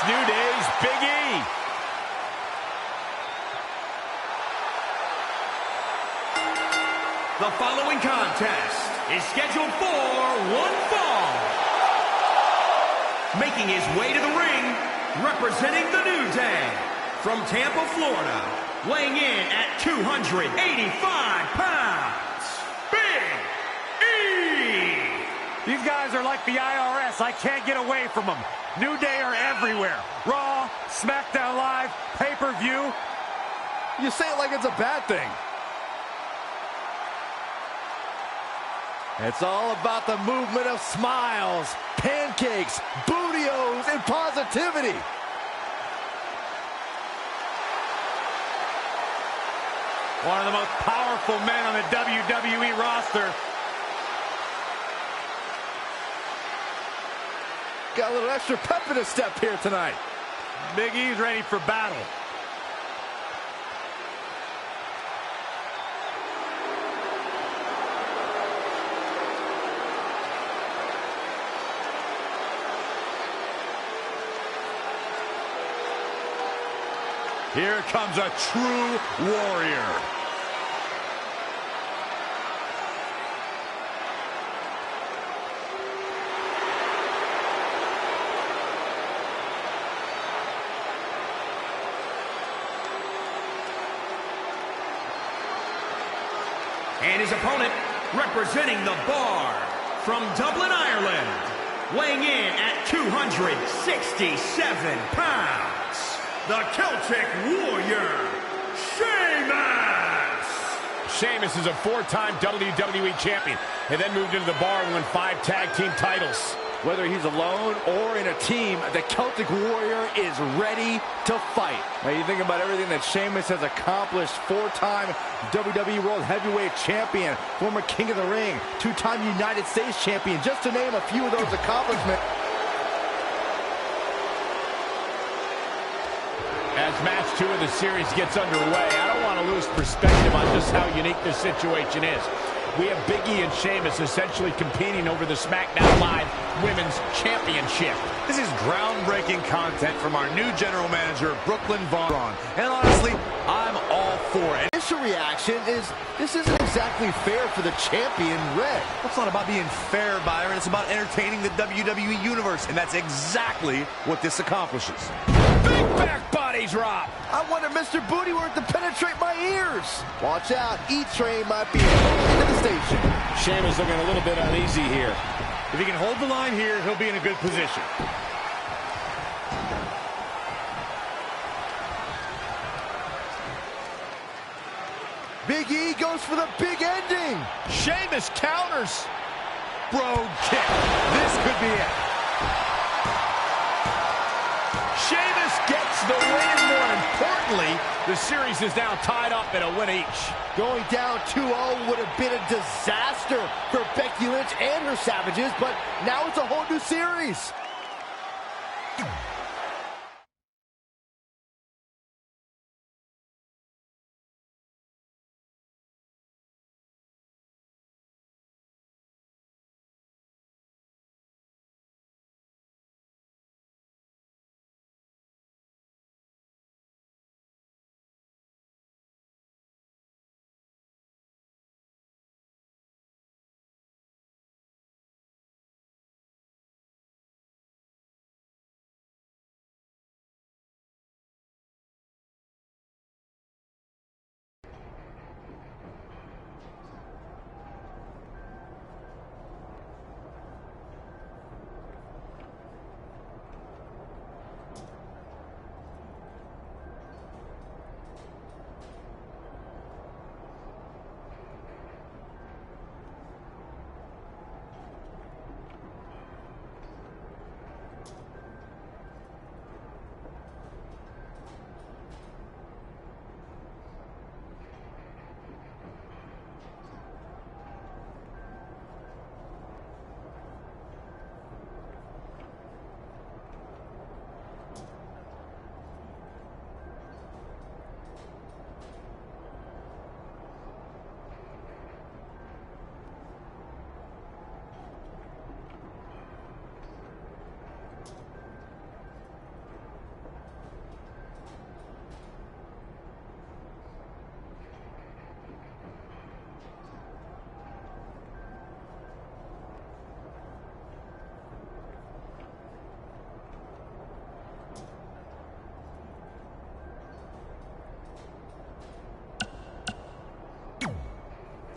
New Day's Big E. The following contest is scheduled for one fall. Making his way to the ring, representing the New Day, from Tampa, Florida, weighing in at 285 pounds, Big E! These guys are like the IRS. I can't get away from them. New Day are everywhere. Raw, SmackDown Live, pay-per-view. You say it like it's a bad thing. It's all about the movement of smiles, pancakes, bootios, and positivity. One of the most powerful men on the WWE roster. Got a little extra pep in his step here tonight. Big E's ready for battle. Here comes a true warrior. And his opponent, representing the Bar, from Dublin, Ireland, weighing in at 267 pounds, the Celtic Warrior, Sheamus! Sheamus is a four-time WWE champion and then moved into the Bar and won 5 tag team titles. Whether he's alone or in a team, the Celtic Warrior is ready to fight. Now you think about everything that Sheamus has accomplished. 4-time WWE World Heavyweight Champion, former King of the Ring, 2-time United States Champion, just to name a few of those accomplishments. As match 2 of the series gets underway, I don't want to lose perspective on just how unique this situation is. We have Big E and Sheamus essentially competing over the SmackDown Live Women's Championship. This is groundbreaking content from our new general manager, Brooklyn Vaughn. And honestly, I'm all for it. Initial reaction is, this isn't exactly fair for the champion, Red. It's not about being fair, Byron. It's about entertaining the WWE Universe, and that's exactly what this accomplishes. Big back body drop. I wanted Mr. Bootyworth to penetrate my ears. Watch out, E-Train might be into the station. Sheamus looking a little bit uneasy here. If he can hold the line here, he'll be in a good position. Big E goes for the big ending. Sheamus counters. Bro kick. This could be it. Sheamus gets the win. More importantly, the series is now tied up at a win each. Going down 2-0 would have been a disaster for Becky Lynch and her Savages, but now it's a whole new series.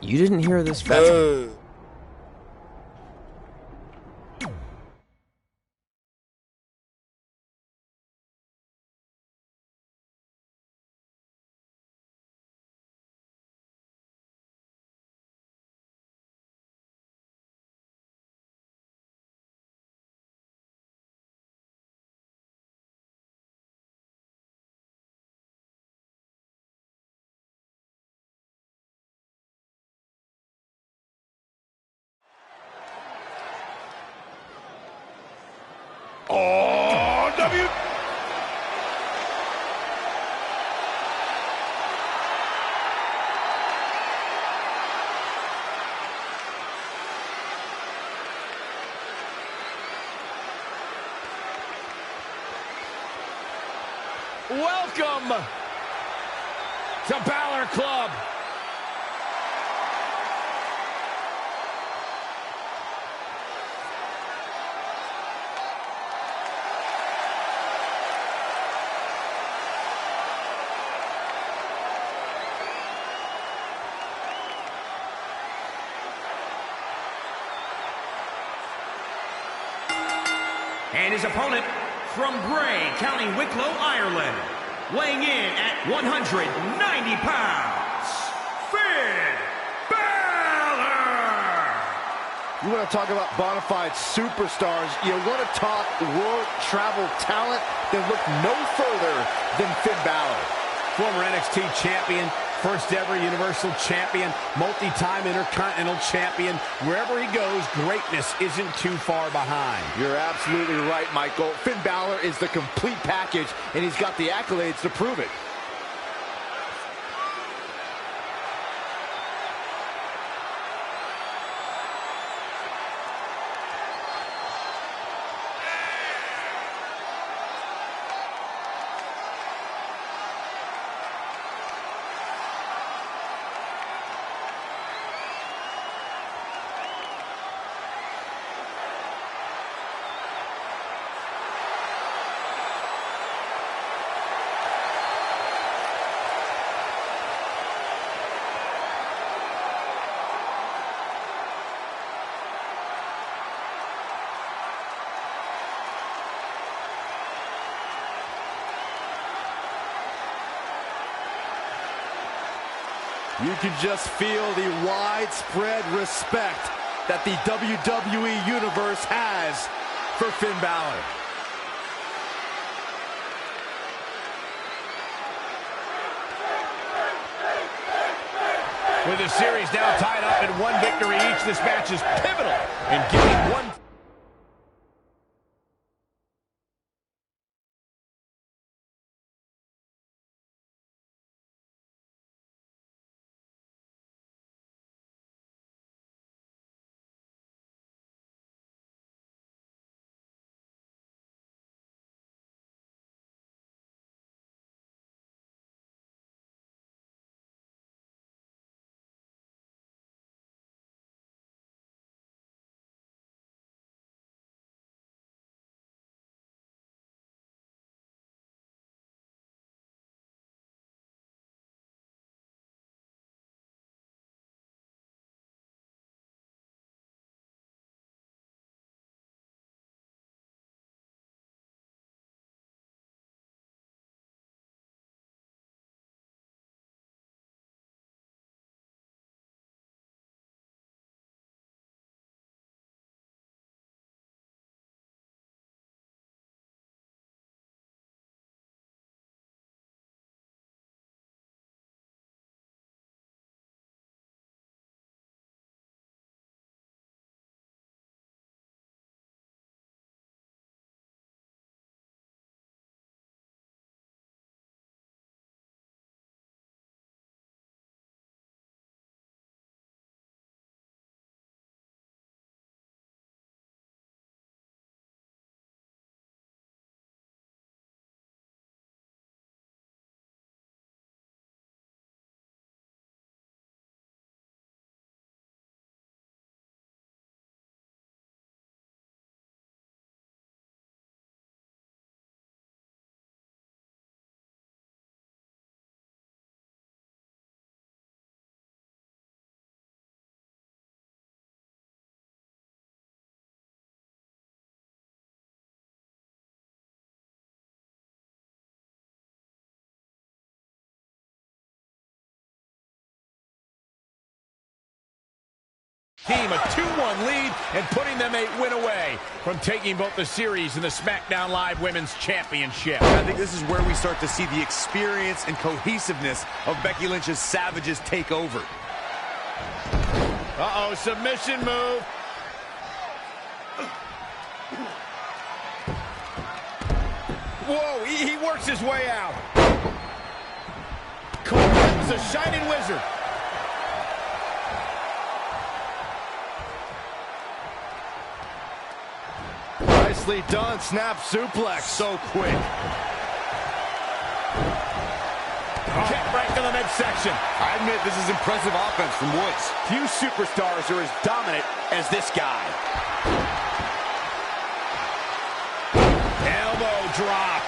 You didn't hear this veteran. Oh, Welcome to Balor Club. And his opponent from Bray, County Wicklow, Ireland, weighing in at 190 pounds, Finn Balor! You want to talk about bona fide superstars, you want to talk world travel talent, then look no further than Finn Balor. Former NXT champion, first ever Universal champion, multi-time Intercontinental champion. Wherever he goes, greatness isn't too far behind. You're absolutely right, Michael. Finn Balor is the complete package, and he's got the accolades to prove it. You can just feel the widespread respect that the WWE Universe has for Finn Balor. With the series now tied up in one victory each, this match is pivotal in giving one Team a 2-1 lead and putting them a win away from taking both the series and the SmackDown Live Women's Championship. I think this is where we start to see the experience and cohesiveness of Becky Lynch's Savages take over. Uh-oh, submission move. Whoa, he works his way out. Comes the Shining Wizard. Nicely done, snap suplex. So quick. Kick right to the midsection. I admit this is impressive offense from Woods. Few superstars are as dominant as this guy. Elbow drop.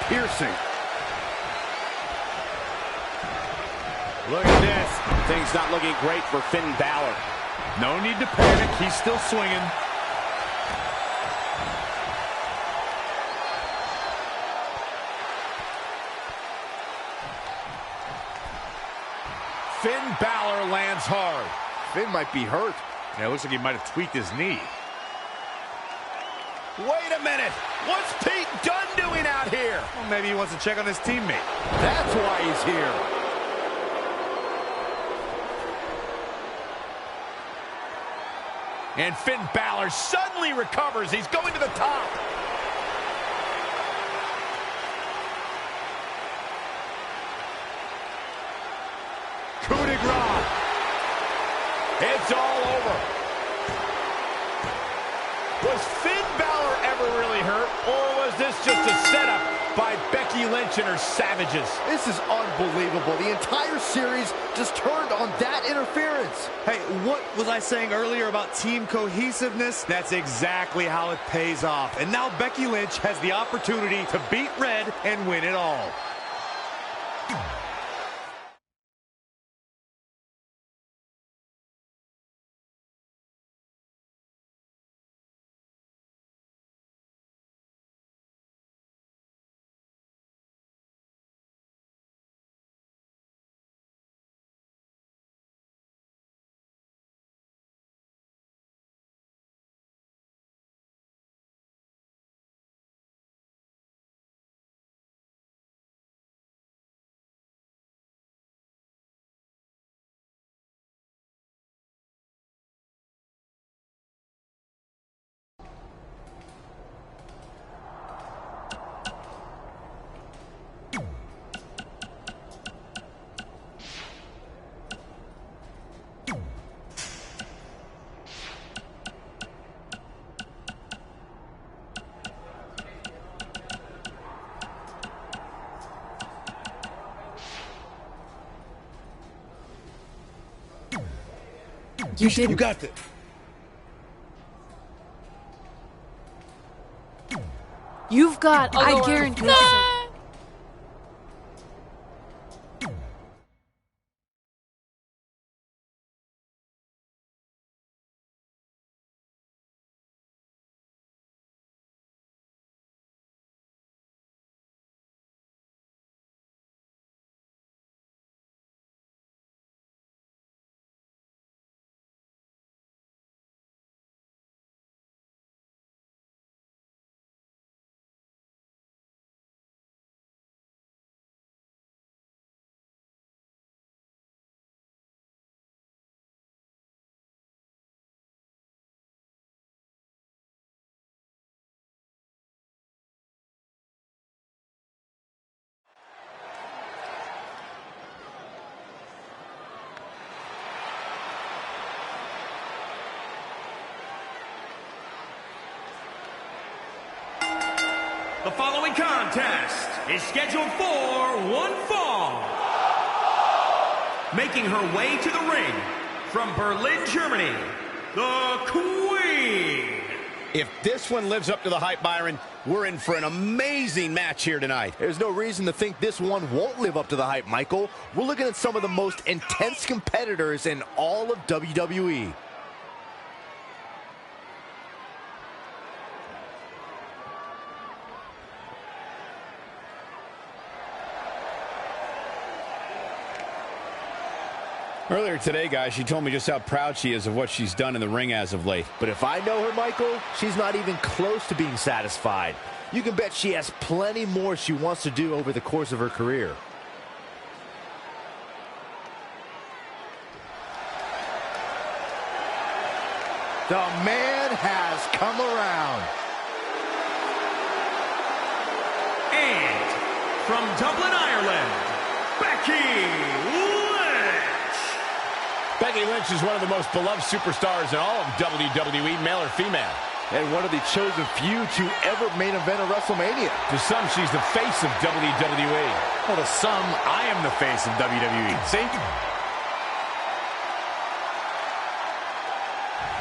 Piercing. Look at this. Things not looking great for Finn Balor. No need to panic. He's still swinging. Finn Balor lands hard. Finn might be hurt. Yeah, it looks like he might have tweaked his knee. Wait a minute. What's Pete Dunne doing out here? Well, maybe he wants to check on his teammate. That's why he's here. And Finn Balor suddenly recovers. He's going to the top. Coup de grace. It's all over. Was Finn Balor ever really hurt, or was this just a setup by Becky Lynch and her Savages? This is unbelievable. The entire series just turned on that interference. Hey, what was I saying earlier about team cohesiveness? That's exactly how it pays off. And now Becky Lynch has the opportunity to beat Red and win it all. You got it. You've got, I guarantee. The following contest is scheduled for one fall. Making her way to the ring from Berlin, Germany, the Queen. If this one lives up to the hype, Byron, we're in for an amazing match here tonight. There's no reason to think this one won't live up to the hype, Michael. We're looking at some of the most intense competitors in all of WWE. Earlier today, guys, she told me just how proud she is of what she's done in the ring as of late. But if I know her, Michael, she's not even close to being satisfied. You can bet she has plenty more she wants to do over the course of her career. The man has come around. And from Dublin, Ireland, Becky Lynch. Becky Lynch is one of the most beloved superstars in all of WWE, male or female. And one of the chosen few to ever main event a WrestleMania. To some, she's the face of WWE. Well, to some, I am the face of WWE. See?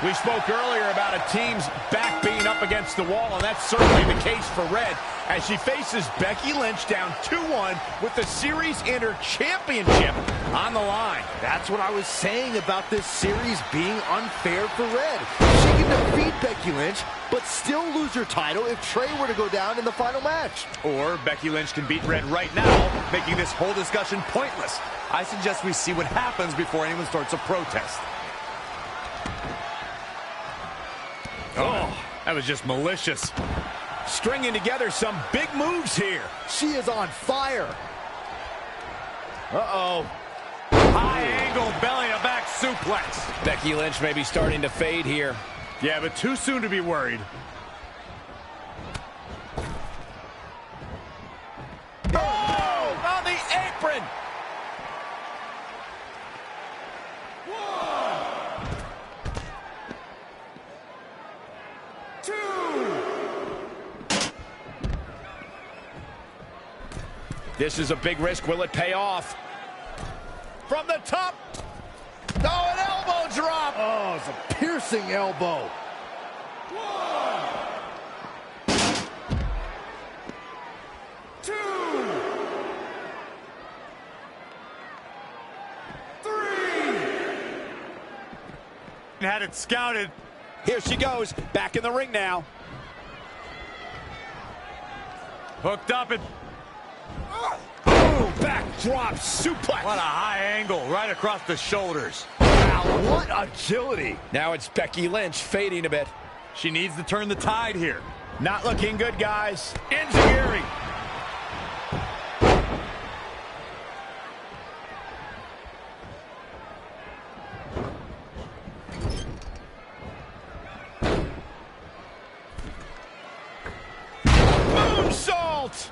We spoke earlier about a team's back being up against the wall, and that's certainly the case for Red as she faces Becky Lynch down 2-1 with the Series Inter Championship on the line. That's what I was saying about this series being unfair for Red. She can defeat Becky Lynch, but still lose her title if Trey were to go down in the final match. Or Becky Lynch can beat Red right now, making this whole discussion pointless. I suggest we see what happens before anyone starts a protest. Oh, that was just malicious. Stringing together some big moves here. She is on fire. Uh-oh. High angle belly-to-back suplex. Becky Lynch may be starting to fade here. Yeah, but too soon to be worried. Oh, on the apron. This is a big risk. Will it pay off? From the top. Oh, an elbow drop. Oh, it's a piercing elbow. 1, 2, 3. Had it scouted. Here she goes. Back in the ring now. Hooked up and... Oh, back drop suplex. What a high angle right across the shoulders. Wow, what agility. Now it's Becky Lynch fading a bit. She needs to turn the tide here. Not looking good, guys. Enziguri. Moonsault.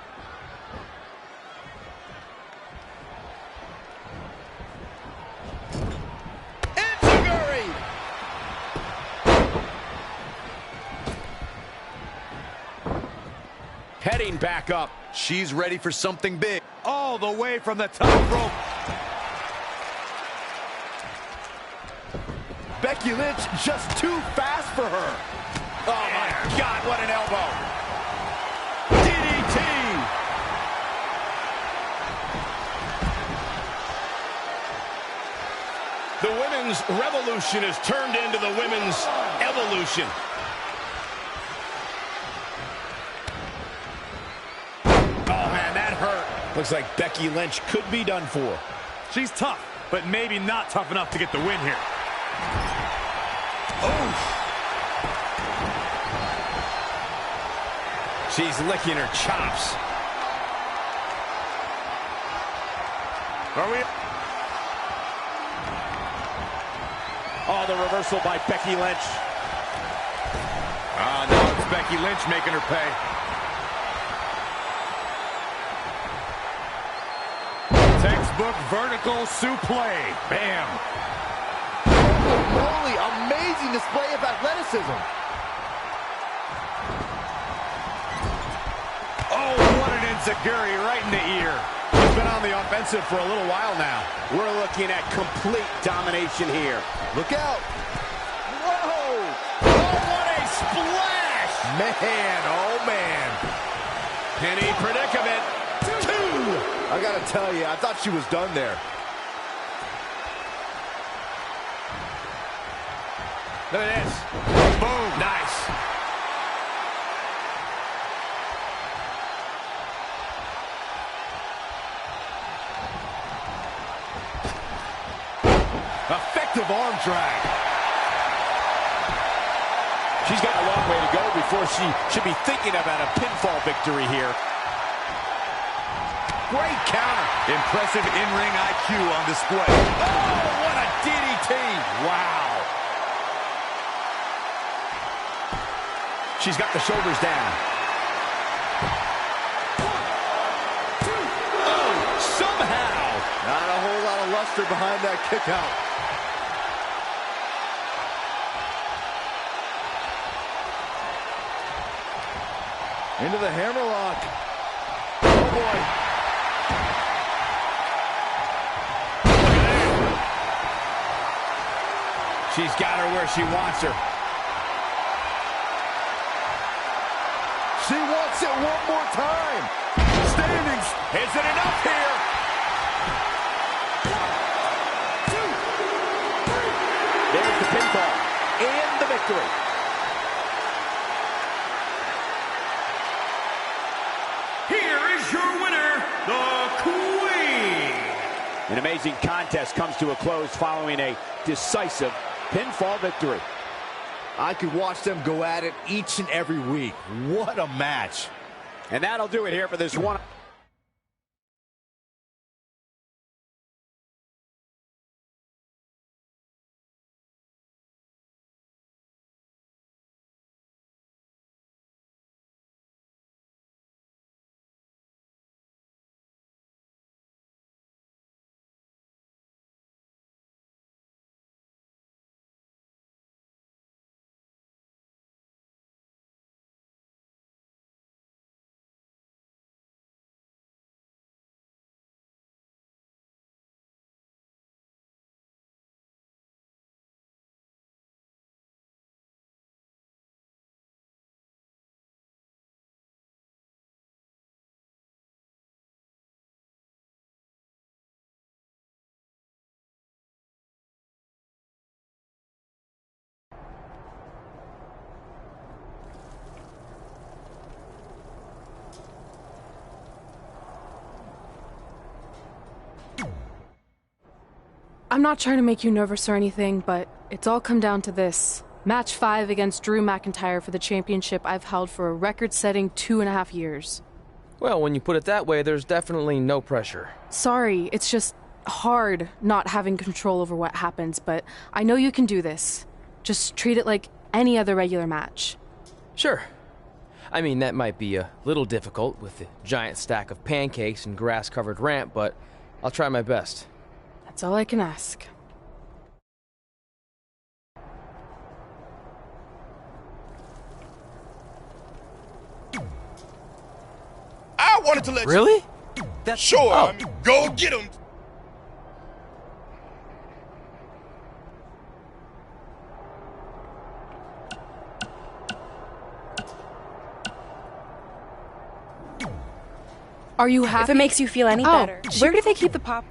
Heading back up. She's ready for something big. All the way from the top rope. Becky Lynch just too fast for her. Oh, my God, what an elbow. DDT. The women's revolution has turned into the women's evolution. Looks like Becky Lynch could be done for. She's tough, but maybe not tough enough to get the win here. Oh! She's licking her chops. Are we? Oh, the reversal by Becky Lynch. Now it's Becky Lynch making her pay. Textbook vertical suplex. Bam. Holy, amazing display of athleticism. Oh, what an enziguri right in the ear. She's been on the offensive for a little while now. We're looking at complete domination here. Look out. Whoa. Oh, what a splash. Man, oh man. Penny predicament. Two. I gotta tell you, I thought she was done there. Look at this. Boom. Nice. drag. She's got a long way to go before she should be thinking about a pinfall victory here. Great counter. Impressive in-ring IQ on display. Oh, what a DDT. Wow. She's got the shoulders down. Oh, somehow. Not a whole lot of luster behind that kick out. Into the hammerlock. Oh, boy. She's got her where she wants her. She wants it one more time. Standings. Is it enough here? 1, 2, 3. There's the pinfall and the victory. Here is your winner, the Queen. An amazing contest comes to a close following a decisive pinfall victory. I could watch them go at it each and every week. What a match. And that'll do it here for this one. I'm not trying to make you nervous or anything, but it's all come down to this. Match 5 against Drew McIntyre for the championship I've held for a record-setting 2.5 years. Well, when you put it that way, there's definitely no pressure. Sorry, it's just hard not having control over what happens, but I know you can do this. Just treat it like any other regular match. Sure. I mean, that might be a little difficult with the giant stack of pancakes and grass-covered ramp, but I'll try my best. That's all I can ask. I wanted to let Really? you... Sure, Oh. go get him. Are you happy? If it makes you feel any better. Where do they keep the pop?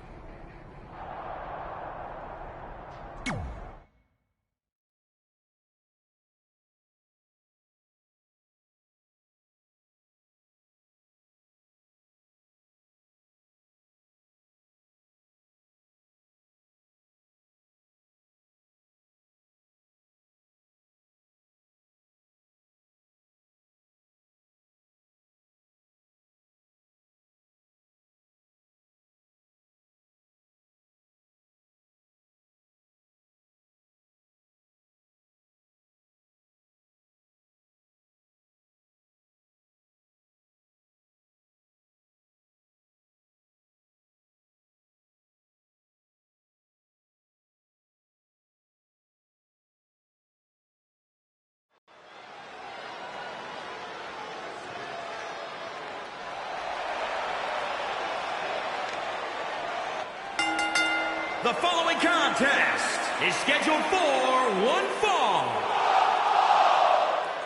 The following contest is scheduled for one fall.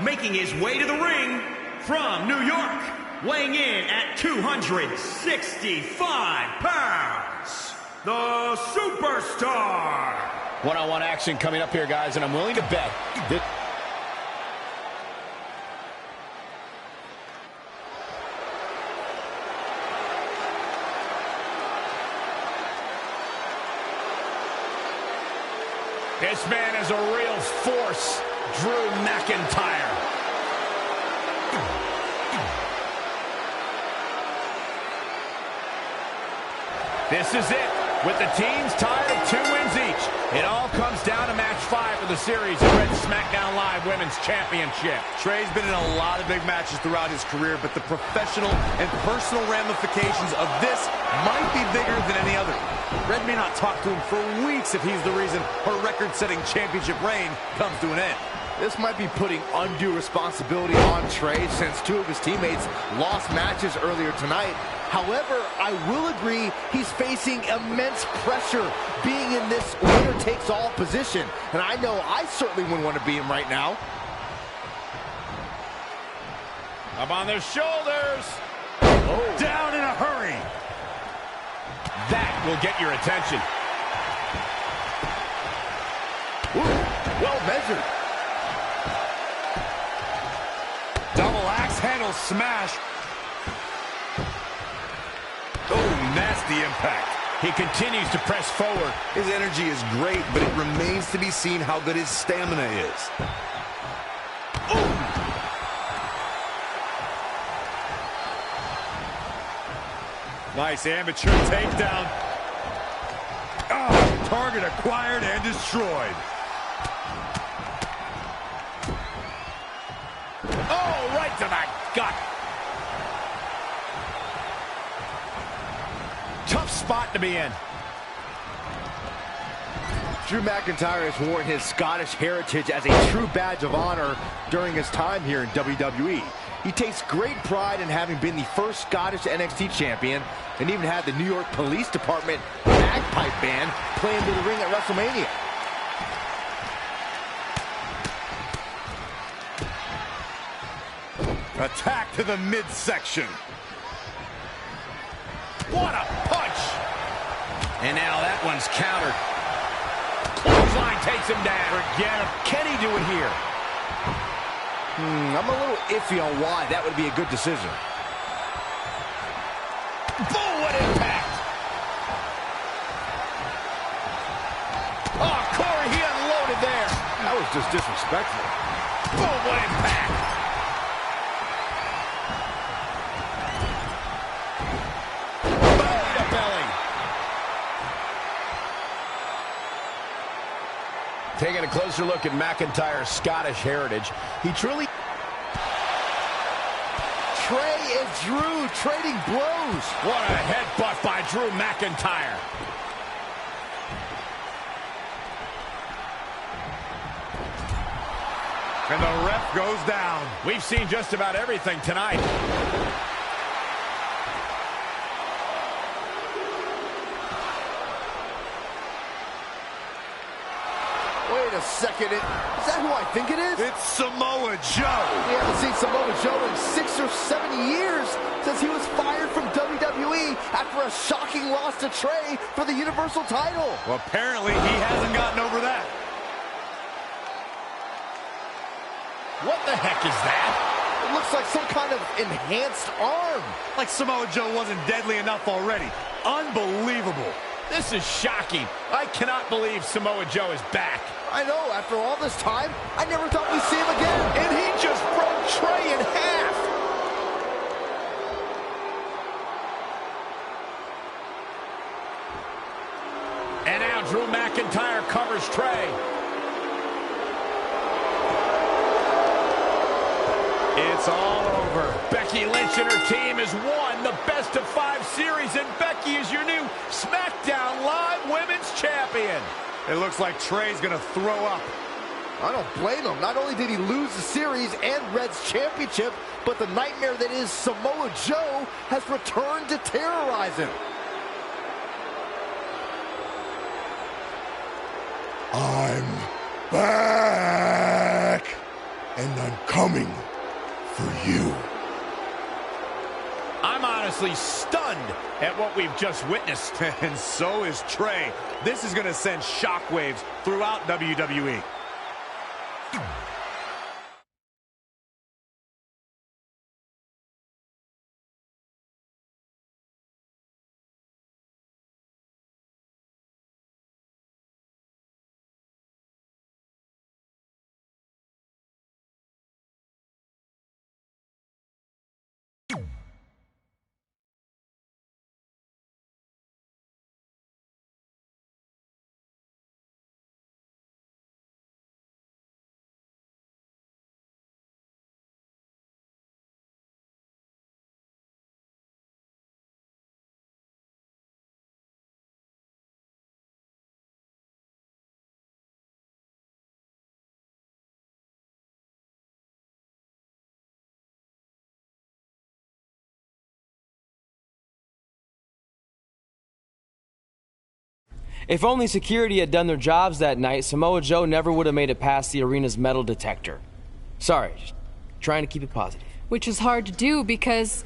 Making his way to the ring from New York, weighing in at 265 pounds, the Superstar. One-on-one action coming up here, guys, and I'm willing to bet that... This man is a real force, Drew McIntyre. This is it. With the teams tied at 2 wins each, it all comes down to match 5 of the series of Red SmackDown Live Women's Championship. Trey's been in a lot of big matches throughout his career, but the professional and personal ramifications of this might be bigger than any other. Red may not talk to him for weeks if he's the reason her record-setting championship reign comes to an end. This might be putting undue responsibility on Trey since 2 of his teammates lost matches earlier tonight. However, I will agree he's facing immense pressure being in this winner-takes-all position. And I know I certainly wouldn't want to be him right now. Up on their shoulders. Oh. Down in a hurry. That will get your attention. Ooh, well measured. Double axe handle smash. Oh, nasty impact. He continues to press forward. His energy is great, but it remains to be seen how good his stamina is. Nice amateur takedown. Oh, target acquired and destroyed. Oh, right to the gut. Tough spot to be in. Drew McIntyre has worn his Scottish heritage as a true badge of honor during his time here in WWE. He takes great pride in having been the first Scottish NXT champion and even had the New York Police Department bagpipe band playing to the ring at WrestleMania. Attack to the midsection. What a punch! And now that one's countered. Clothesline takes him down. Forget him. Can he do it here? I'm a little iffy on why that would be a good decision. Boom, what impact! Oh, Corey, he unloaded there. That was just disrespectful. Boom, what impact! Belly to belly. Taking a closer look at McIntyre's Scottish heritage, he truly... Trey and Drew trading blows. What a headbutt by Drew McIntyre. And the ref goes down. We've seen just about everything tonight. Wait a second. Is that who I think it is? It's Samoa Joe. We haven't seen Samoa Joe in 6 or 7 years since he was fired from WWE after a shocking loss to Trey for the Universal title. Well, apparently he hasn't gotten over that. What the heck is that? It looks like some kind of enhanced arm. Like Samoa Joe wasn't deadly enough already. Unbelievable. This is shocking. I cannot believe Samoa Joe is back. I know, after all this time, I never thought we'd see him again. And he just broke Trey in half. And now Drew McIntyre covers Trey. It's all over. Becky Lynch and her team has won the best-of-5 series, and Becky is your new SmackDown Live Women's Champion. It looks like Trey's gonna throw up. I don't blame him. Not only did he lose the series and Red's championship, but the nightmare that is Samoa Joe has returned to terrorize him. I'm back, and I'm coming for you. I'm honestly stunned at what we've just witnessed. And so is Trey. This is gonna send shockwaves throughout WWE. If only security had done their jobs that night, Samoa Joe never would have made it past the arena's metal detector. Sorry, just trying to keep it positive. Which is hard to do because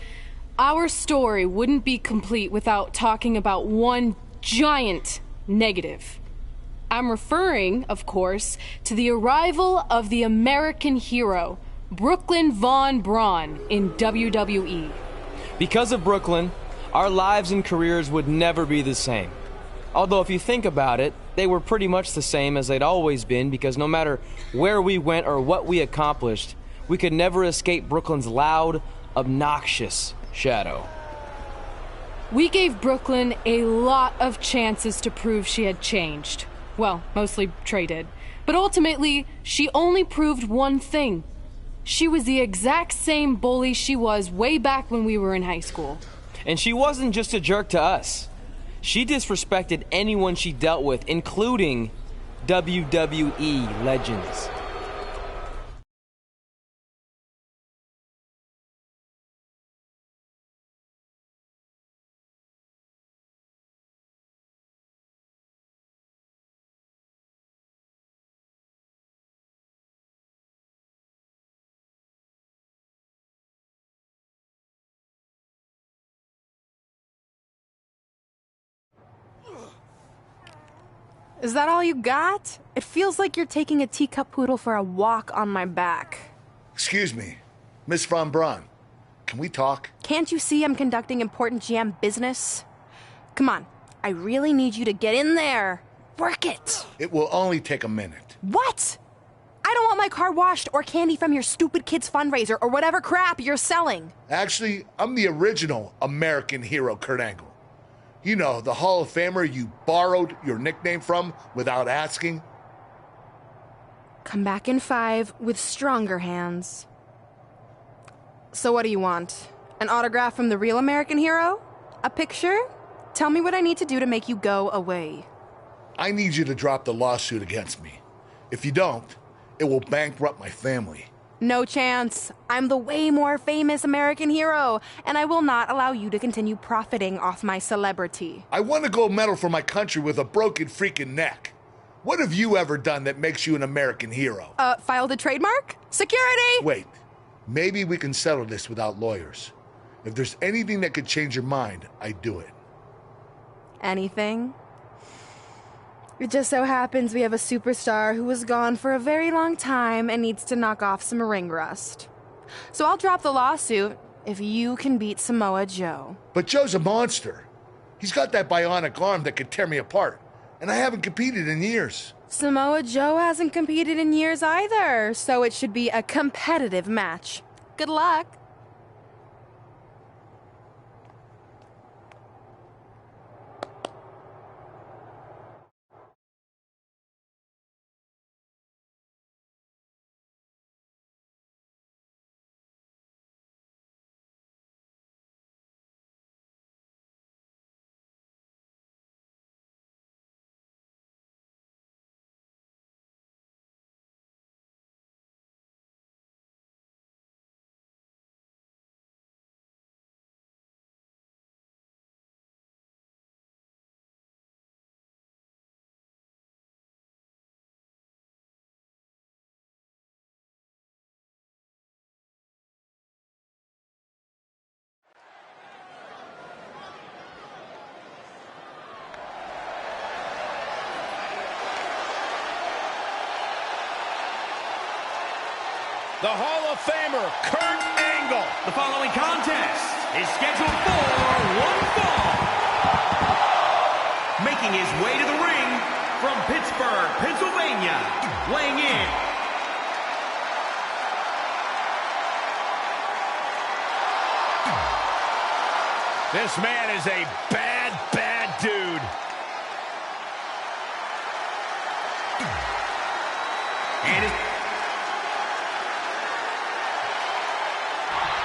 our story wouldn't be complete without talking about one giant negative. I'm referring, of course, to the arrival of the American hero, Brooklyn Von Braun, in WWE. Because of Brooklyn, our lives and careers would never be the same. Although if you think about it, they were pretty much the same as they'd always been, because no matter where we went or what we accomplished, we could never escape Brooklyn's loud, obnoxious shadow. We gave Brooklyn a lot of chances to prove she had changed. Well, mostly Trey did. But ultimately, she only proved one thing. She was the exact same bully she was way back when we were in high school. And she wasn't just a jerk to us. She disrespected anyone she dealt with, including WWE legends. Is that all you got? It feels like you're taking a teacup poodle for a walk on my back. Excuse me, Miss Von Braun. Can we talk? Can't you see I'm conducting important GM business? Come on, I really need you to get in there. Work it. It will only take a minute. What? I don't want my car washed or candy from your stupid kids fundraiser or whatever crap you're selling. Actually, I'm the original American hero, Kurt Angle. You know, the Hall of Famer you borrowed your nickname from without asking. Come back in 5 with stronger hands. So what do you want? An autograph from the real American hero? A picture? Tell me what I need to do to make you go away. I need you to drop the lawsuit against me. If you don't, it will bankrupt my family. No chance. I'm the way more famous American hero, and I will not allow you to continue profiting off my celebrity. I won a gold medal for my country with a broken freaking neck. What have you ever done that makes you an American hero? Filed a trademark? Security! Wait, maybe we can settle this without lawyers. If there's anything that could change your mind, I'd do it. Anything? It just so happens we have a superstar who was gone for a very long time and needs to knock off some ring rust. So I'll drop the lawsuit if you can beat Samoa Joe. But Joe's a monster. He's got that bionic arm that could tear me apart, and I haven't competed in years. Samoa Joe hasn't competed in years either, so it should be a competitive match. Good luck. The Hall of Famer, Kurt Angle. The following contest is scheduled for one fall. Making his way to the ring from Pittsburgh, Pennsylvania, weighing in. This man is a bad, bad dude. And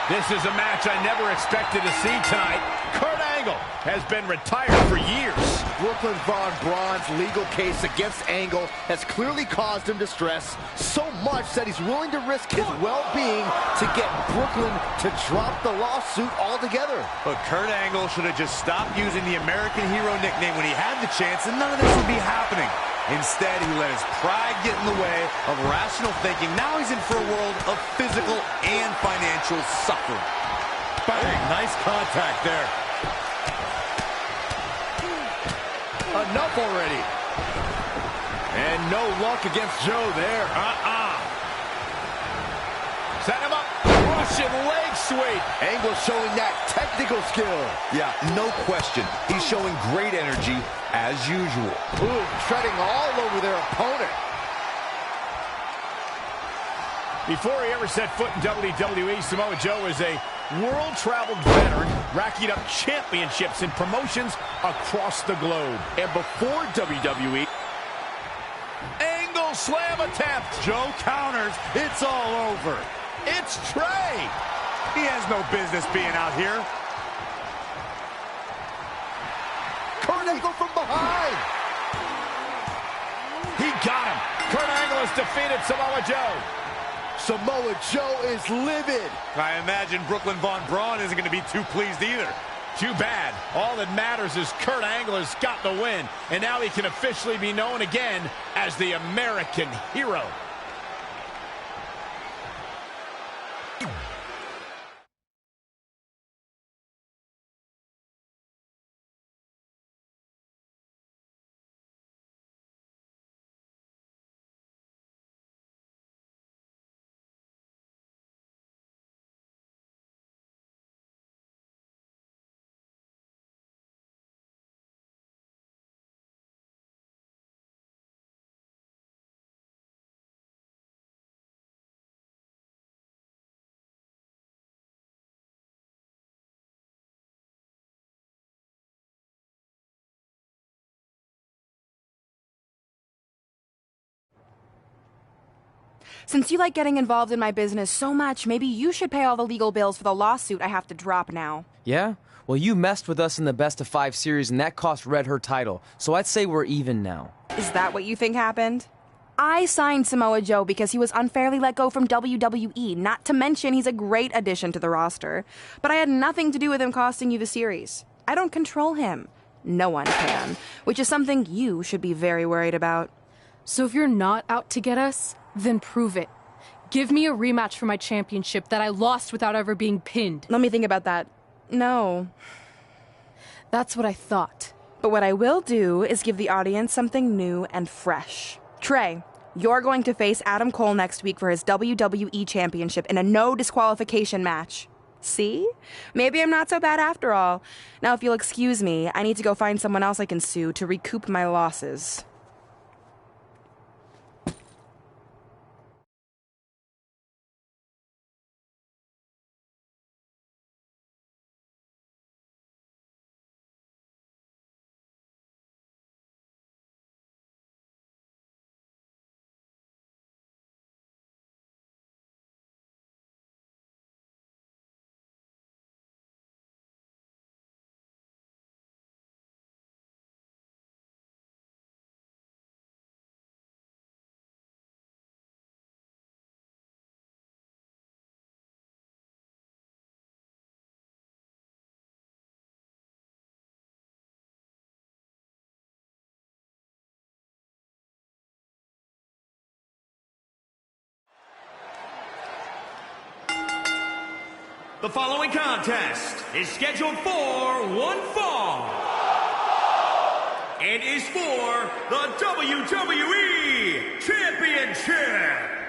this is a match I never expected to see tonight. Kurt Angle has been retired for years. Brooklyn Von Braun's legal case against Angle has clearly caused him distress, so much that he's willing to risk his well-being to get Brooklyn to drop the lawsuit altogether. But Kurt Angle should have just stopped using the American Hero nickname when he had the chance, and none of this would be happening. Instead, he let his pride get in the way of rational thinking. Now he's in for a world of physical and financial suffering. Bang! Nice contact there. Enough already. And no luck against Joe there. Set him up. Russian leg sweep. Angle showing that technical skill. Yeah, no question. He's showing great energy as usual. Ooh, treading all over their opponent. Before he ever set foot in WWE, Samoa Joe is a world-traveled veteran, racking up championships in promotions across the globe. And before WWE, Angle slam attempt. Joe counters. It's all over. It's Trey. He has no business being out here. Kurt Angle from behind. He got him. Kurt Angle has defeated Samoa Joe. Samoa Joe is livid. I imagine Brooklyn Von Braun isn't going to be too pleased either. Too bad. All that matters is Kurt Angle has got the win, and now he can officially be known again as the American Hero. Since you like getting involved in my business so much, maybe you should pay all the legal bills for the lawsuit I have to drop now. Yeah? Well, you messed with us in the Best of 5 series, and that cost Red her title. So I'd say we're even now. Is that what you think happened? I signed Samoa Joe because he was unfairly let go from WWE, not to mention he's a great addition to the roster. But I had nothing to do with him costing you the series. I don't control him. No one can, which is something you should be very worried about. So if you're not out to get us, then prove it. Give me a rematch for my championship that I lost without ever being pinned. Let me think about that. No. That's what I thought. But what I will do is give the audience something new and fresh. Trey, you're going to face Adam Cole next week for his WWE Championship in a no disqualification match. See? Maybe I'm not so bad after all. Now, if you'll excuse me, I need to go find someone else I can sue to recoup my losses. The following contest is scheduled for one fall and is for the WWE Championship.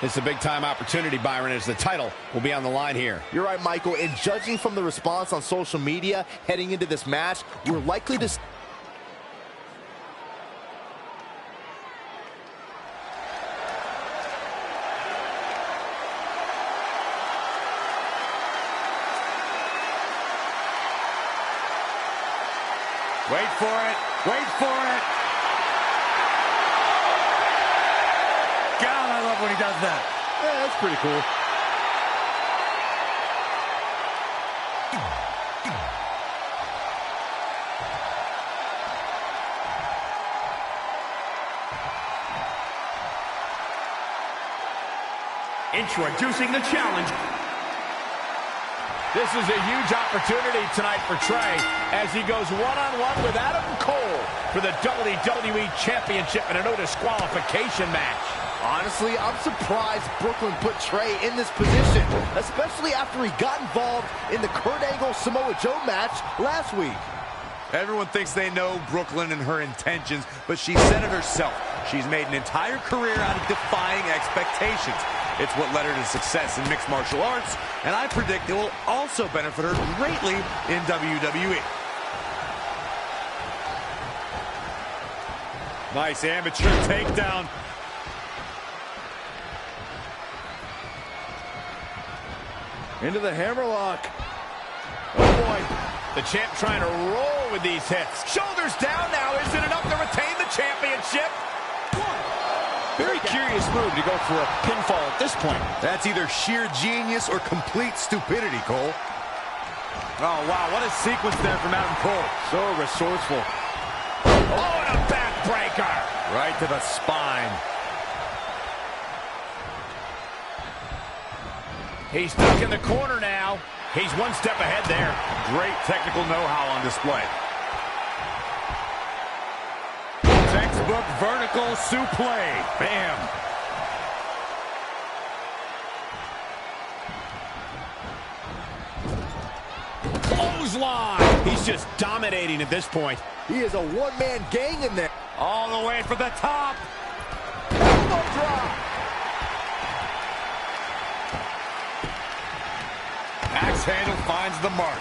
It's a big-time opportunity, Byron, as the title will be on the line here. You're right, Michael, and judging from the response on social media heading into this match, we're likely to... Wait for it. Wait for it. God, I love when he does that. Yeah, that's pretty cool. Introducing the challenge. This is a huge opportunity tonight for Trey as he goes one-on-one with Adam Cole for the WWE Championship in a no disqualification match. Honestly, I'm surprised Brooklyn put Trey in this position, especially after he got involved in the Kurt Angle-Samoa Joe match last week. Everyone thinks they know Brooklyn and her intentions, but she said it herself. She's made an entire career out of defying expectations. It's what led her to success in mixed martial arts, and I predict it will also benefit her greatly in WWE. Nice amateur takedown. Into the hammerlock. Oh, boy. The champ trying to roll with these hits. Shoulders down now. Is it enough to retain the championship? Very curious move to go for a pinfall at this point. That's either sheer genius or complete stupidity, Cole. Oh, wow. What a sequence there from Adam Cole. So resourceful. Oh, and a backbreaker. Right to the spine. He's stuck in the corner now. He's one step ahead there. Great technical know-how on display. Textbook vertical suplex. Bam. Clothesline. He's just dominating at this point. He is a one-man gang in there. All the way for the top. Elbow drop. Axe handle finds the mark.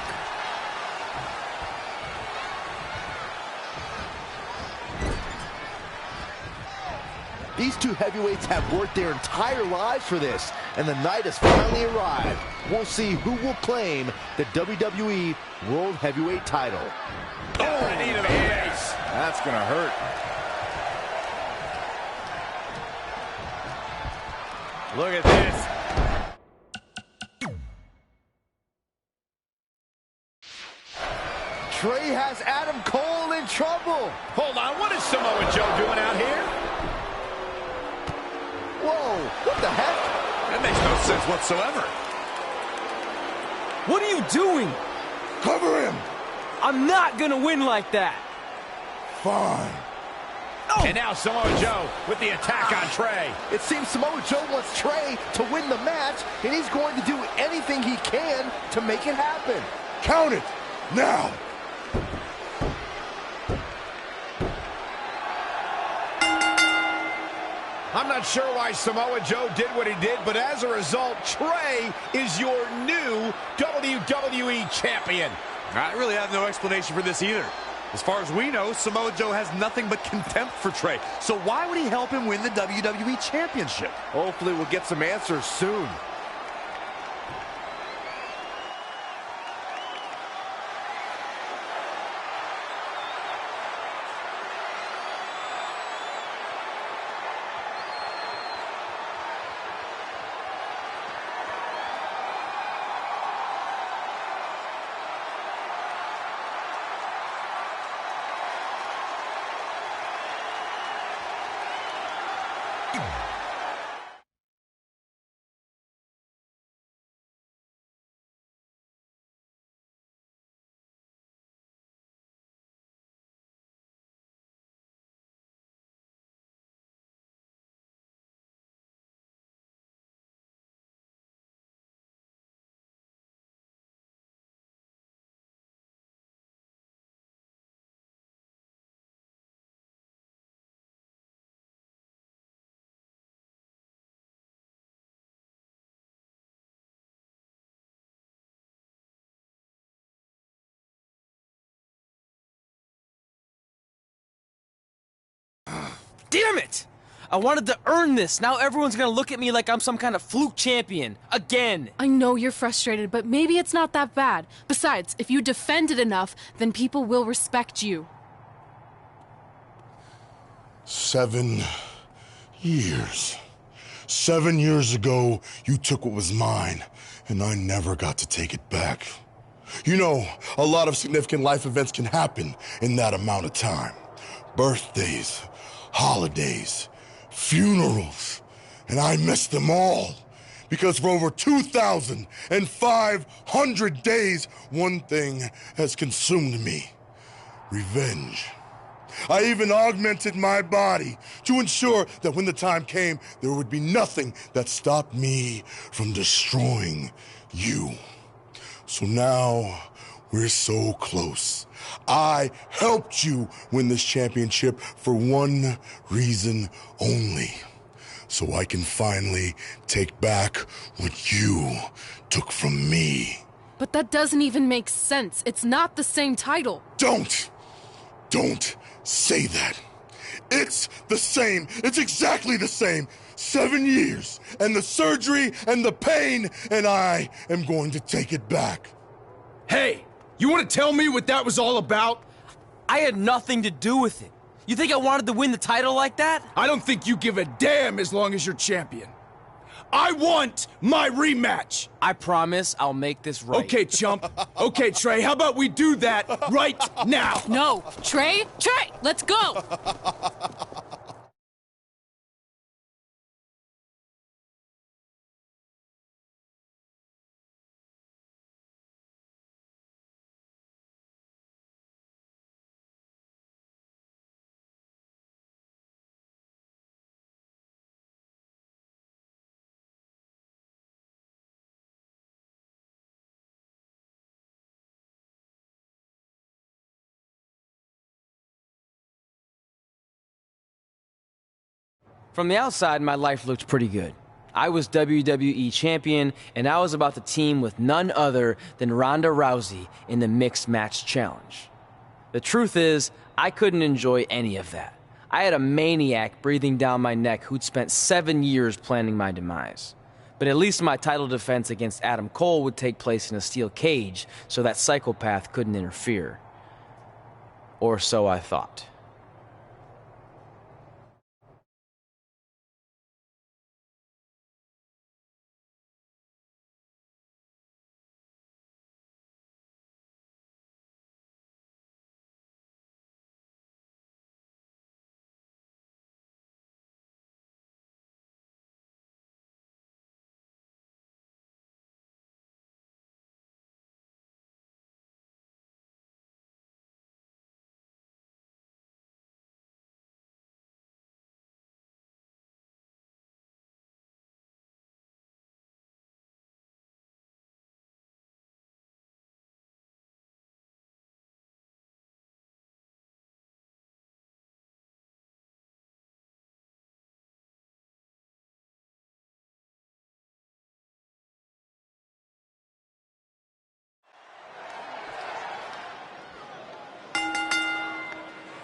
These two heavyweights have worked their entire lives for this, and the night has finally arrived. We'll see who will claim the WWE World Heavyweight title. Oh, a knee to the face. That's going to hurt. Look at this. Trey has Adam Cole in trouble. Hold on, what is Samoa Joe doing out here? Whoa, what the heck? That makes no sense whatsoever. What are you doing? Cover him. I'm not gonna win like that. Fine. And now Samoa Joe with the attack on Trey. It seems Samoa Joe wants Trey to win the match, and he's going to do anything he can to make it happen. Count it. Now. I'm not sure why Samoa Joe did what he did, but as a result, Trey is your new WWE Champion. I really have no explanation for this either. As far as we know, Samoa Joe has nothing but contempt for Trey. So why would he help him win the WWE Championship? Hopefully we'll get some answers soon. Damn it! I wanted to earn this. Now everyone's gonna look at me like I'm some kind of fluke champion. Again. I know you're frustrated, but maybe it's not that bad. Besides, if you defend it enough, then people will respect you. 7 years. 7 years ago, you took what was mine, and I never got to take it back. You know, a lot of significant life events can happen in that amount of time. Birthdays, holidays, funerals, and I missed them all. Because for over 2,500 days, one thing has consumed me: revenge. I even augmented my body to ensure that when the time came, there would be nothing that stopped me from destroying you. So now, we're so close. I helped you win this championship for one reason only: so I can finally take back what you took from me. But that doesn't even make sense. It's not the same title. Don't say that. It's the same. It's exactly the same. 7 years, and the surgery, and the pain, and I am going to take it back. Hey, you want to tell me what that was all about? I had nothing to do with it. You think I wanted to win the title like that? I don't think you give a damn as long as you're champion. I want my rematch. I promise I'll make this right. Okay, chump. Okay, Trey, how about we do that right now? No. Trey, let's go. From the outside, my life looked pretty good. I was WWE champion, and I was about to team with none other than Ronda Rousey in the Mixed Match Challenge. The truth is, I couldn't enjoy any of that. I had a maniac breathing down my neck who'd spent 7 years planning my demise. But at least my title defense against Adam Cole would take place in a steel cage, so that psychopath couldn't interfere. Or so I thought.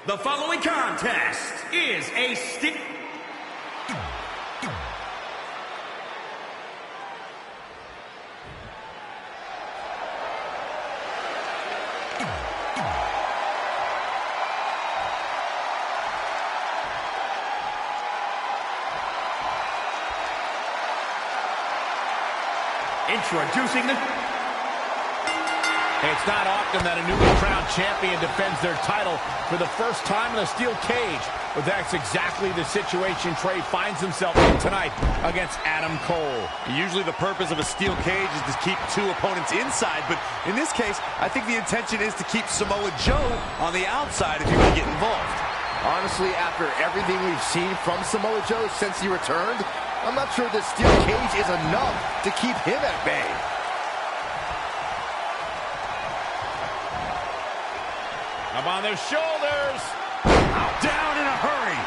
The following contest is a stick... Introducing the... It's not often that a newly crowned champion defends their title for the first time in a steel cage, but that's exactly the situation Trey finds himself in tonight against Adam Cole. Usually the purpose of a steel cage is to keep two opponents inside, but in this case, I think the intention is to keep Samoa Joe on the outside if you can get involved. Honestly, after everything we've seen from Samoa Joe since he returned, I'm not sure this steel cage is enough to keep him at bay. Up on their shoulders. Down in a hurry.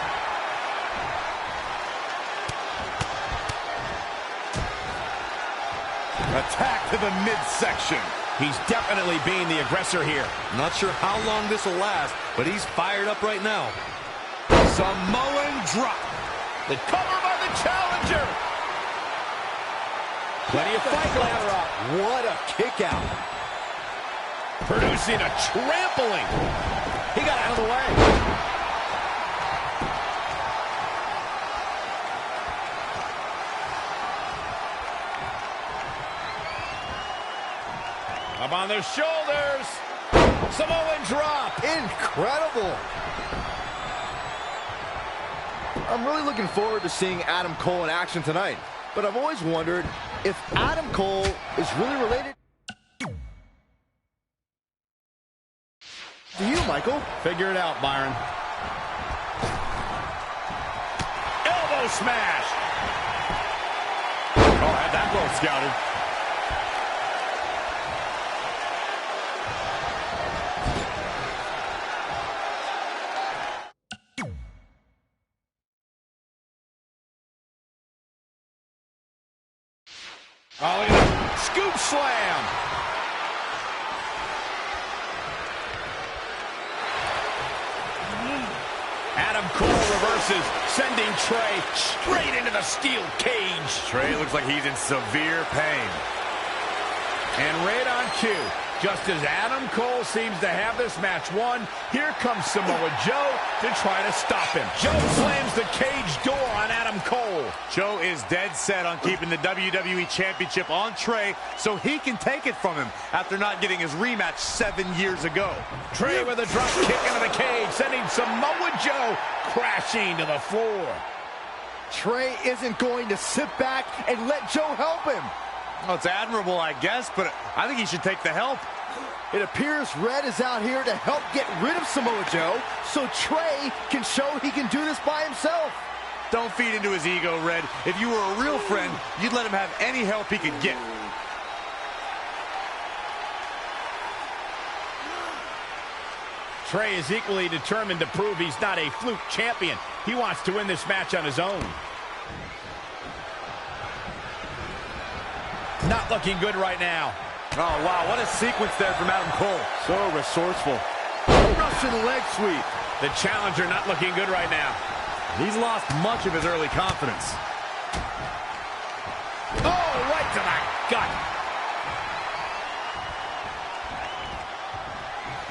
Attack to the midsection. He's definitely being the aggressor here. Not sure how long this will last, but he's fired up right now. Samoan drop. The cover by the challenger. Plenty of fight left. What a kick out. Producing a trampling. He got out of the way. Up on their shoulders. Samoan drop. Incredible. I'm really looking forward to seeing Adam Cole in action tonight, but I've always wondered if Adam Cole is really related to you, Michael. Figure it out, Byron. Elbow smash. Oh, had that well scouted. Oh, look at that. Scoop slam. Adam Cole reverses, sending Trey straight into the steel cage. Trey looks like he's in severe pain. And right on cue, just as Adam Cole seems to have this match won, here comes Samoa Joe to try to stop him. Joe slams the cage door on Adam Cole. Joe is dead set on keeping the WWE Championship on Trey so he can take it from him after not getting his rematch 7 years ago. Trey with a drop kick into the cage, sending Samoa Joe crashing to the floor. Trey isn't going to sit back and let Joe help him. Well, it's admirable, I guess, but I think he should take the help. It appears Red is out here to help get rid of Samoa Joe so Trey can show he can do this by himself. Don't feed into his ego, Red. If you were a real friend, you'd let him have any help he could get. Trey is equally determined to prove he's not a fluke champion. He wants to win this match on his own. Not looking good right now. Oh, wow, what a sequence there from Adam Cole. So resourceful. Russian leg sweep. The challenger not looking good right now. He's lost much of his early confidence. Oh, right to the gut.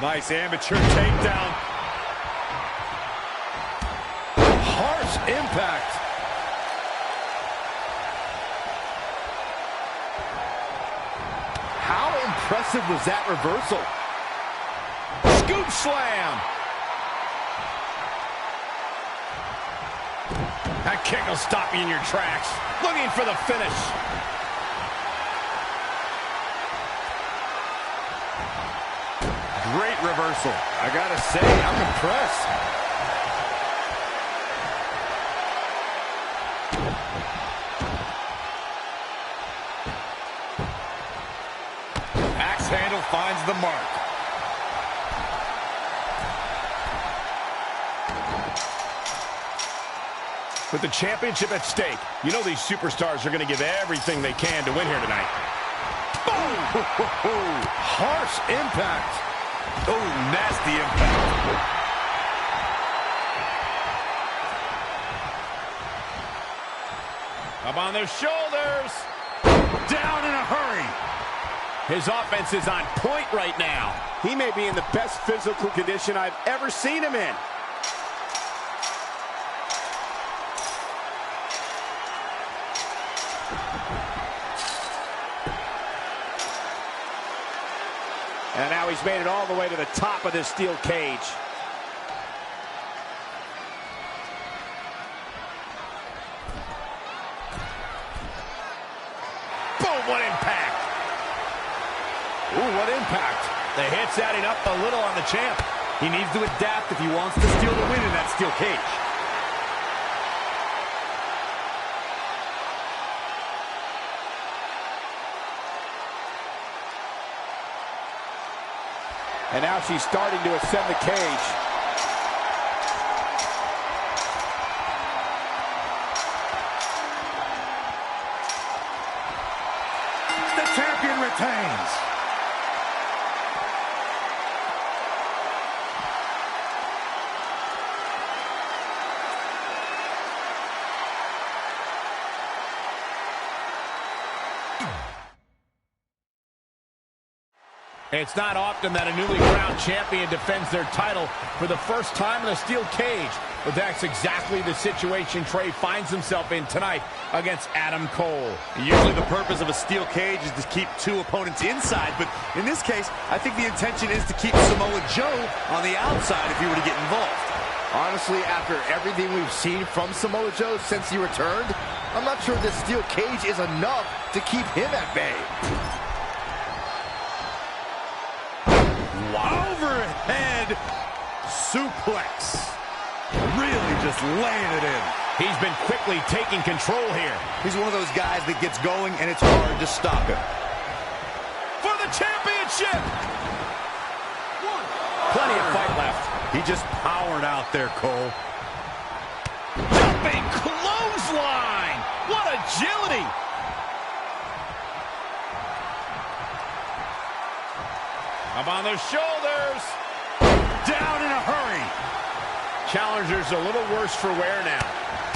Nice amateur takedown. Harsh impact. How impressive was that reversal? Scoop slam. That kick will stop you in your tracks. Looking for the finish. Great reversal. I gotta say, I'm impressed. Axe handle finds the mark. With the championship at stake, you know these superstars are going to give everything they can to win here tonight. Boom! Harsh impact. Oh, nasty impact. Up on their shoulders. Down in a hurry. His offense is on point right now. He may be in the best physical condition I've ever seen him in. And now he's made it all the way to the top of this steel cage. Boom, what impact. Ooh, what impact. The hit's adding up a little on the champ. He needs to adapt if he wants to steal the win in that steel cage. And now she's starting to ascend the cage. The champion retains. It's not often that a newly crowned champion defends their title for the first time in a steel cage, but that's exactly the situation Trey finds himself in tonight against Adam Cole. Usually the purpose of a steel cage is to keep two opponents inside, but in this case, I think the intention is to keep Samoa Joe on the outside if he were to get involved. Honestly, after everything we've seen from Samoa Joe since he returned, I'm not sure this steel cage is enough to keep him at bay. Overhead suplex. Really just laying it in. He's been quickly taking control here. He's one of those guys that gets going and it's hard to stop him. For the championship! Plenty of fight left. He just powered out there, Cole. Jumping clothesline! What agility! Up on their shoulders. Down in a hurry. Challenger's a little worse for wear now.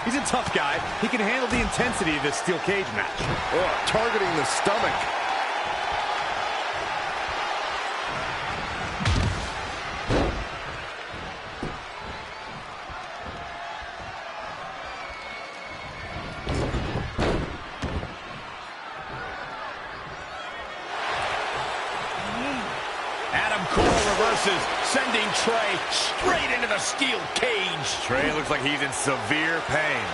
He's a tough guy. He can handle the intensity of this steel cage match. Oh, targeting the stomach. Sending Trey straight into the steel cage. Trey looks like he's in severe pain.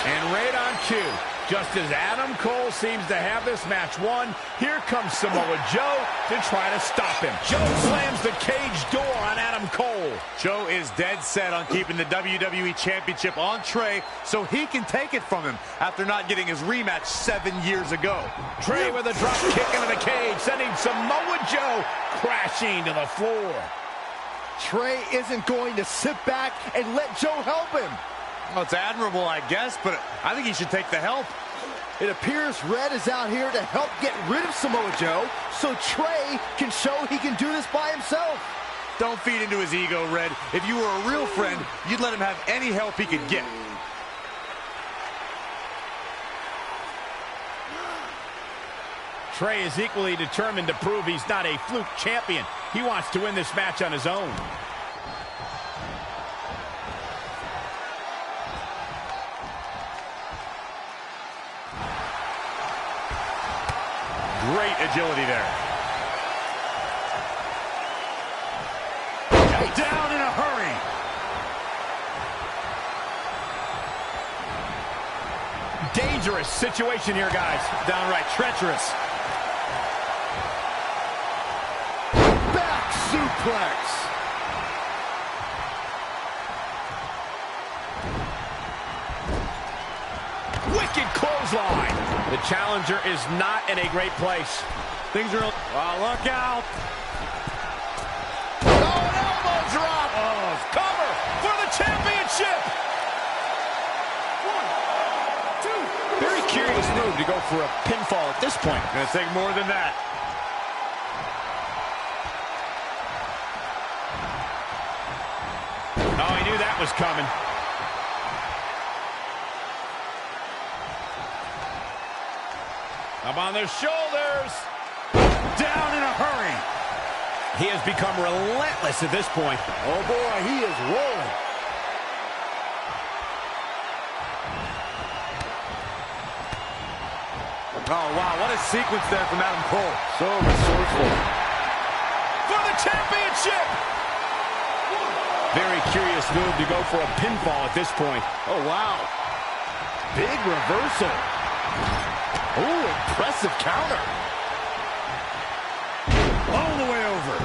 And right on cue, just as Adam Cole seems to have this match won, here comes Samoa Joe to try to stop him. Joe slams the cage door on Adam Cole. Joe is dead set on keeping the WWE Championship on Trey so he can take it from him after not getting his rematch 7 years ago. Trey with a drop kick into the cage, sending Samoa Joe crashing to the floor. Trey isn't going to sit back and let Joe help him. Well, it's admirable, I guess, but I think he should take the help. It appears Red is out here to help get rid of Samoa Joe so Trey can show he can do this by himself. Don't feed into his ego, Red. If you were a real friend, you'd let him have any help he could get. Trey is equally determined to prove he's not a fluke champion. He wants to win this match on his own. Great agility there. Down in a hurry. Dangerous situation here, guys. Downright treacherous. Back suplex. Wicked clothesline. The challenger is not in a great place. Things are... look out. Oh, an elbow drop. Oh, cover for the championship. 1, 2. Very curious move to go for a pinfall at this point. Gonna take more than that. Oh, he knew that was coming. Up on their shoulders. Down in a hurry. He has become relentless at this point. Oh boy, he is rolling. Oh wow, what a sequence there from Adam Cole. So resourceful. For the championship. Very curious move to go for a pinfall at this point. Oh wow. Big reversal. Oh, impressive counter. All the way over.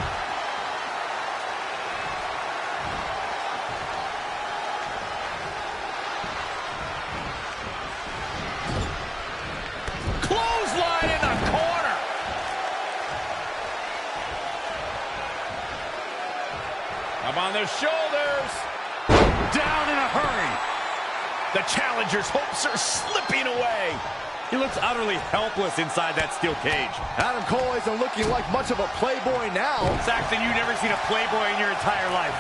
Clothesline in the corner. Up on their shoulders. Down in a hurry. The challenger's hopes are slipping away. He looks utterly helpless inside that steel cage. Adam Cole isn't looking like much of a playboy now. Saxton, you've never seen a playboy in your entire life.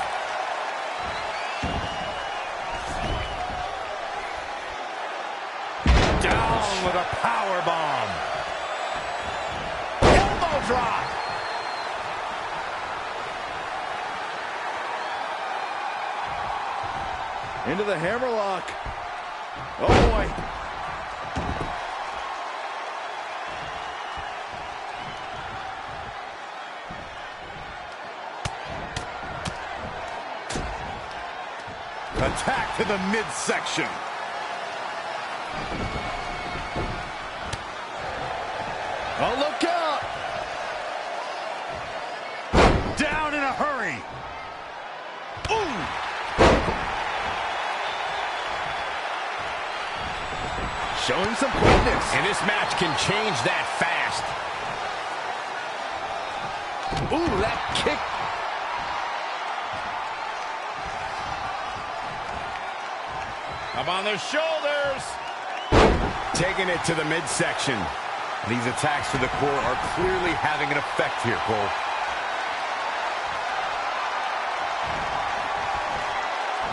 Down with a power bomb. Elbow drop. Into the hammerlock. Oh, boy. Attack to the midsection. Oh, look out! Down in a hurry. Ooh! Showing some quickness. And this match can change that fast. Ooh, that kick. Up on their shoulders. Taking it to the midsection. These attacks to the core are clearly having an effect here, Cole.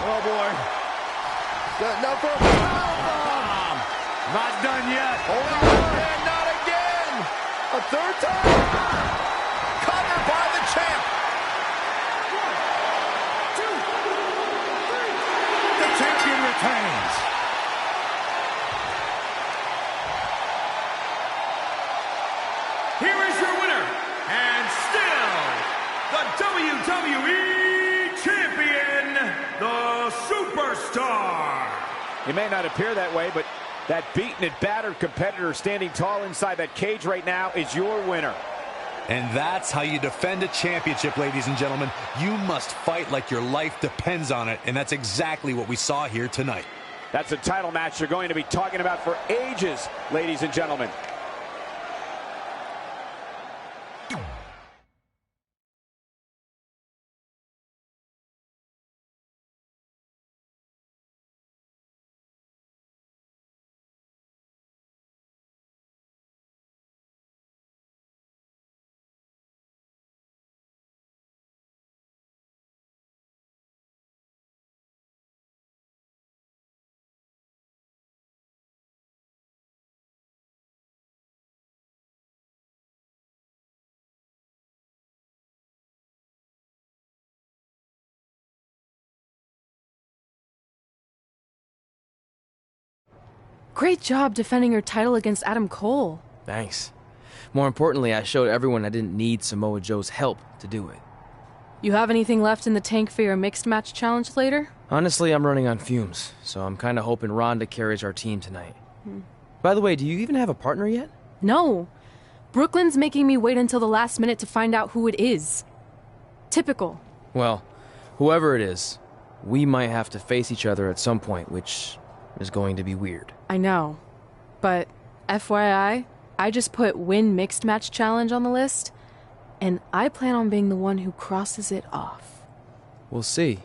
Oh, boy. Setting up for a powerbomb. Not done yet. Only one, and not again. A third time. Covered by the champ. 1, 2, 3. The champion retains. Here is your winner, and still the WWE Champion, the Superstar. He may not appear that way, but that beaten and battered competitor standing tall inside that cage right now is your winner. And that's how you defend a championship, ladies and gentlemen. You must fight like your life depends on it, and that's exactly what we saw here tonight. That's a title match you're going to be talking about for ages, ladies and gentlemen. Great job defending your title against Adam Cole. Thanks. More importantly, I showed everyone I didn't need Samoa Joe's help to do it. You have anything left in the tank for your mixed match challenge later? Honestly, I'm running on fumes, so I'm kind of hoping Ronda carries our team tonight. By the way, do you even have a partner yet? No. Brooklyn's making me wait until the last minute to find out who it is. Typical. Well, whoever it is, we might have to face each other at some point, which is going to be weird. I know. But FYI, I just put win mixed match challenge on the list, and I plan on being the one who crosses it off. We'll see.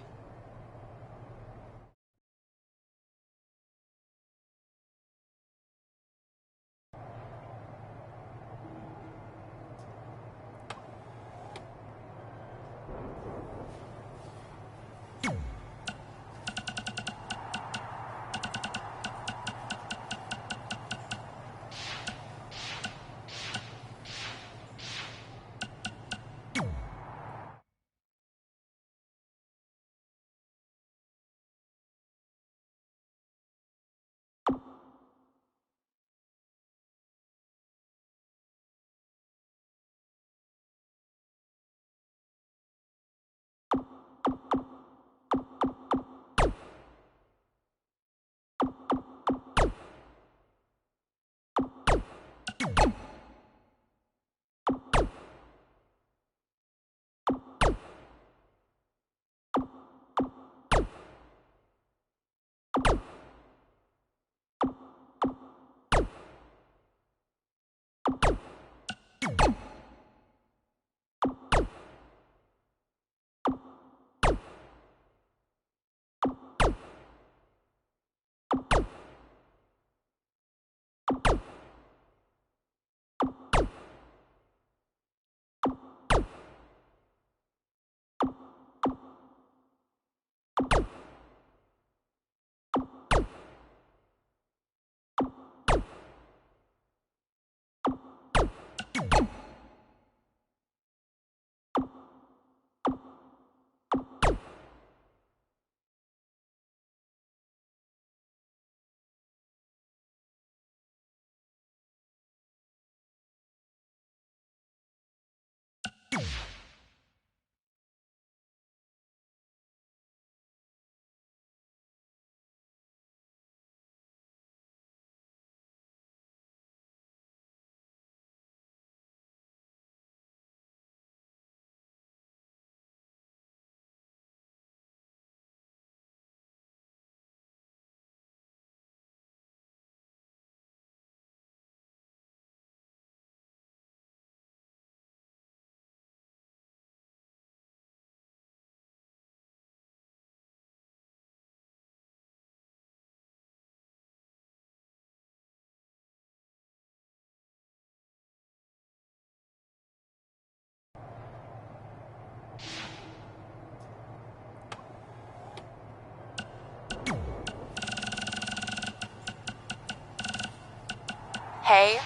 Hey.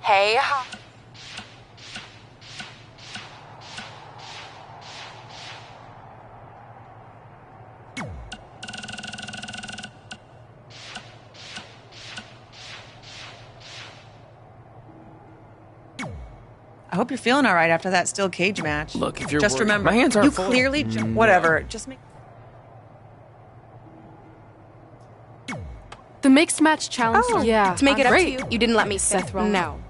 Hey. I hope you're feeling all right after that steel cage match. Look, if you're just worried, remember, my hands aren't you full. clearly whatever. Just make. The mixed match challenge. Oh, yeah. to make it up to great. you, you didn't let me Seth sit. Rollins. No.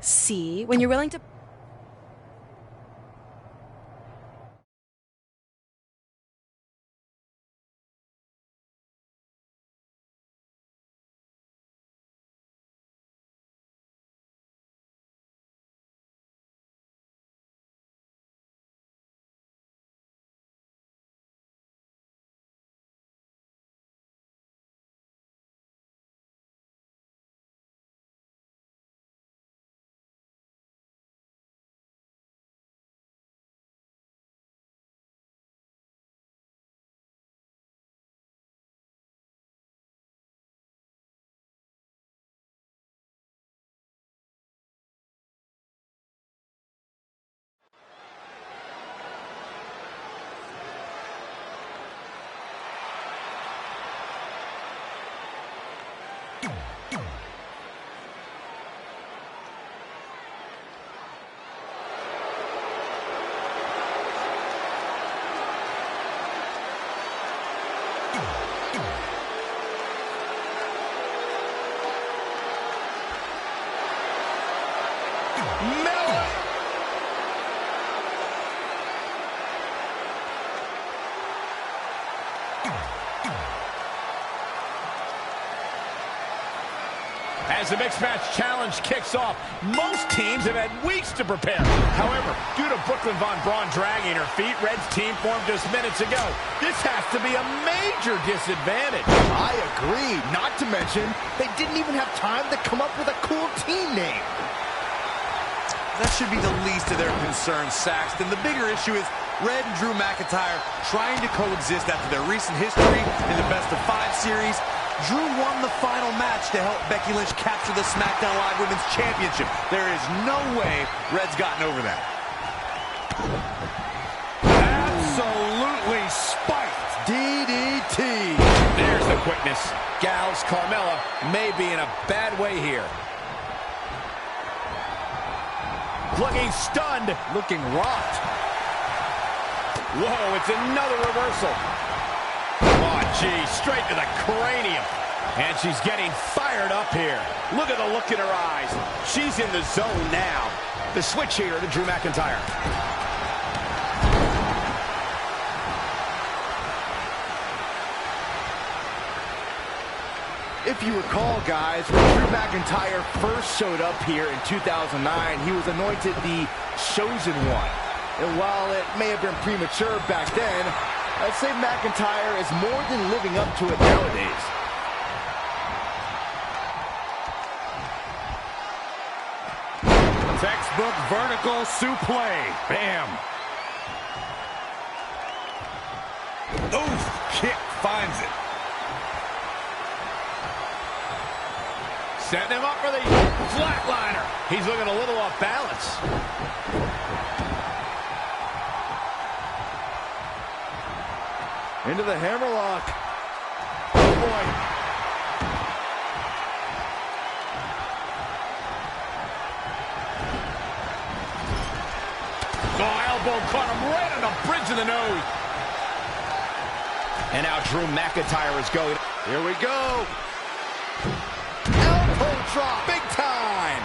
See, when you're willing to... As the mixed match challenge kicks off, most teams have had weeks to prepare. However, due to Brooklyn Von Braun dragging her feet, Red's team formed just minutes ago. This has to be a major disadvantage. I agree. Not to mention, they didn't even have time to come up with a cool team name. That should be the least of their concerns, Saxton. The bigger issue is Red and Drew McIntyre trying to coexist after their recent history in the best-of-5 series. Drew won the final match to help Becky Lynch capture the SmackDown Live Women's Championship. There is no way Red's gotten over that. Absolutely spiked. DDT. There's the quickness. Gals, Carmella may be in a bad way here. Looking stunned. Looking rocked. Whoa, it's another reversal. Oh, gee, straight to the cranium. And she's getting fired up here. Look at the look in her eyes. She's in the zone now. The switch here to Drew McIntyre. If you recall, guys, when Drew McIntyre first showed up here in 2009, he was anointed the Chosen One. And while it may have been premature back then, I'd say McIntyre is more than living up to it nowadays. Textbook vertical suplex. Bam. Oof. Kick finds it. Setting him up for the flatliner. He's looking a little off balance. Into the hammerlock. Oh, boy. Oh, elbow caught him right on the bridge of the nose. And now Drew McIntyre is going. Here we go. Elbow drop. Big time.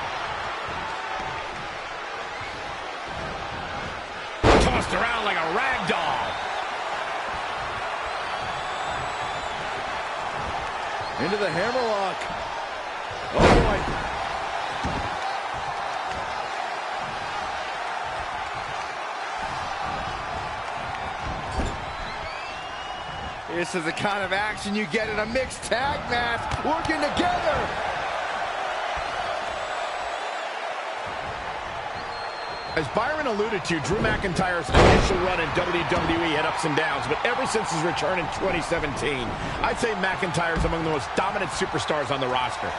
Tossed around like a rag doll. Into the hammerlock. Oh, boy. This is the kind of action you get in a mixed tag match. Working together. As Byron alluded to, Drew McIntyre's initial run in WWE had ups and downs, but ever since his return in 2017, I'd say McIntyre's among the most dominant superstars on the roster.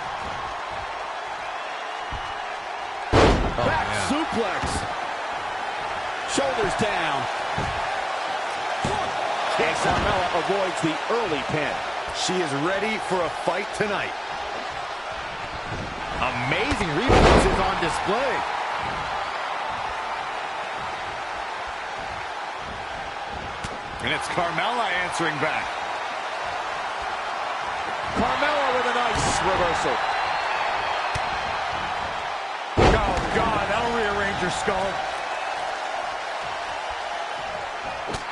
Back suplex. Shoulders down. And Carmella avoids the early pin. She is ready for a fight tonight. Amazing reflexes on display. And it's Carmella answering back. Carmella with a nice reversal. Oh, God, that'll rearrange your skull.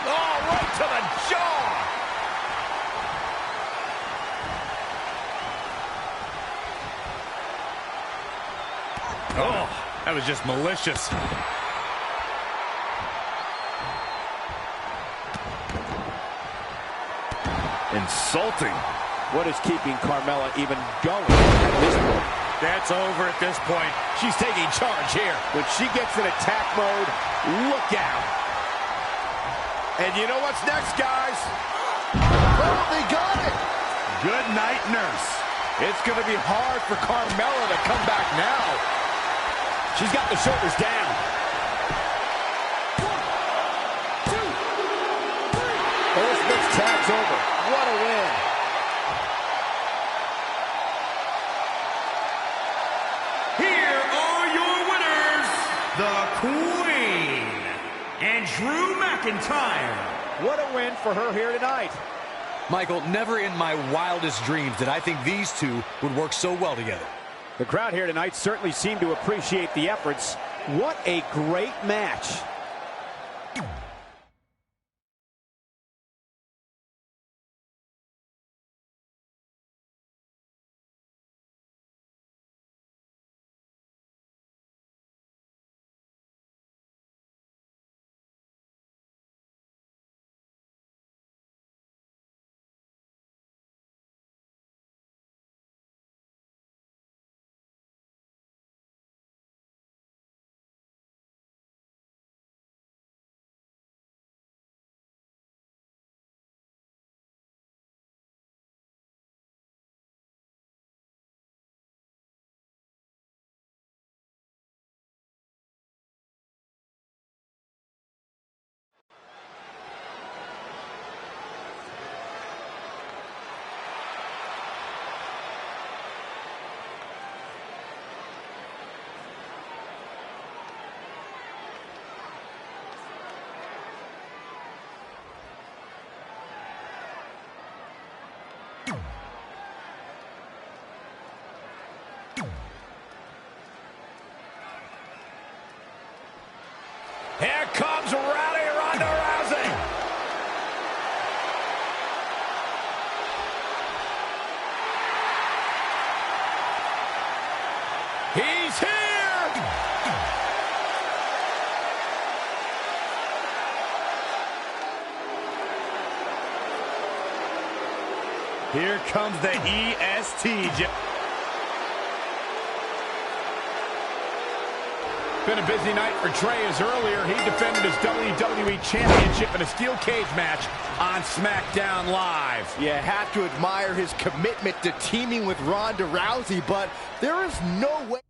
Oh, right to the jaw. Oh, that was just malicious. Insulting. What is keeping Carmella even going at this point? That's over at this point. She's taking charge here. When she gets in attack mode, look out. And you know what's next, guys? Oh, they got it. Good night, nurse. It's going to be hard for Carmella to come back now. She's got the shoulders down. 1, 2, 3. First mixed tag's over. What a win. Here are your winners, the Queen and Drew McIntyre. What a win for her here tonight. Michael, never in my wildest dreams did I think these two would work so well together. The crowd here tonight certainly seemed to appreciate the efforts. What a great match. He's here! Here comes the EST. Been a busy night for Trey, as earlier he defended his WWE Championship in a steel cage match on SmackDown Live. You have to admire his commitment to teaming with Ronda Rousey, but there is no way.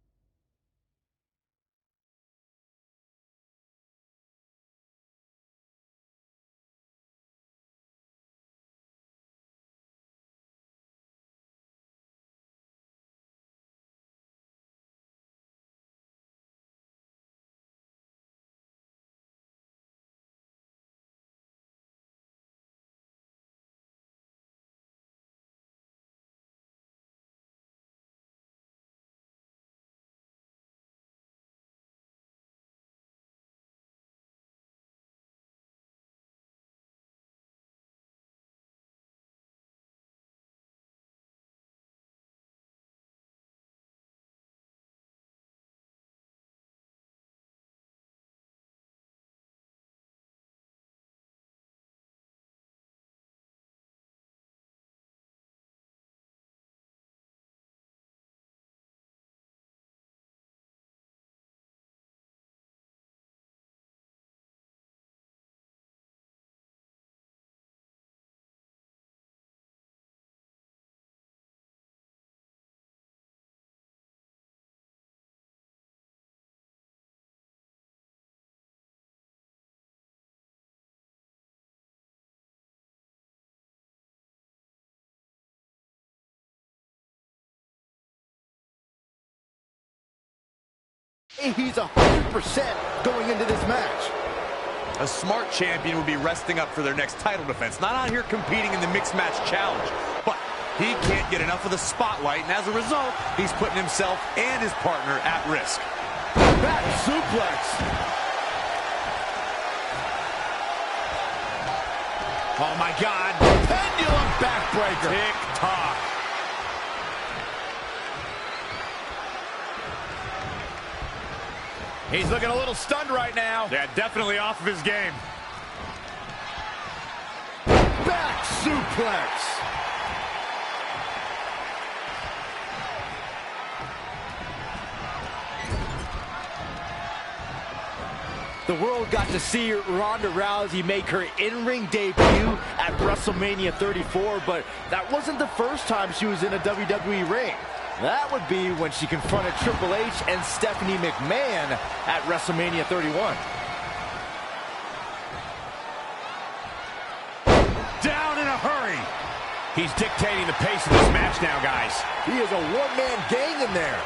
He's 100% going into this match. A smart champion would be resting up for their next title defense, not out here competing in the mixed match challenge. But he can't get enough of the spotlight, and as a result, he's putting himself and his partner at risk. Back suplex. Oh my God. Pendulum backbreaker. Tick-tock. He's looking a little stunned right now. Yeah, definitely off of his game. Back suplex. The world got to see Ronda Rousey make her in-ring debut at WrestleMania 34, but that wasn't the first time she was in a WWE ring. That would be when she confronted Triple H and Stephanie McMahon at WrestleMania 31. Down in a hurry. He's dictating the pace of this match now, guys. He is a one-man gang in there.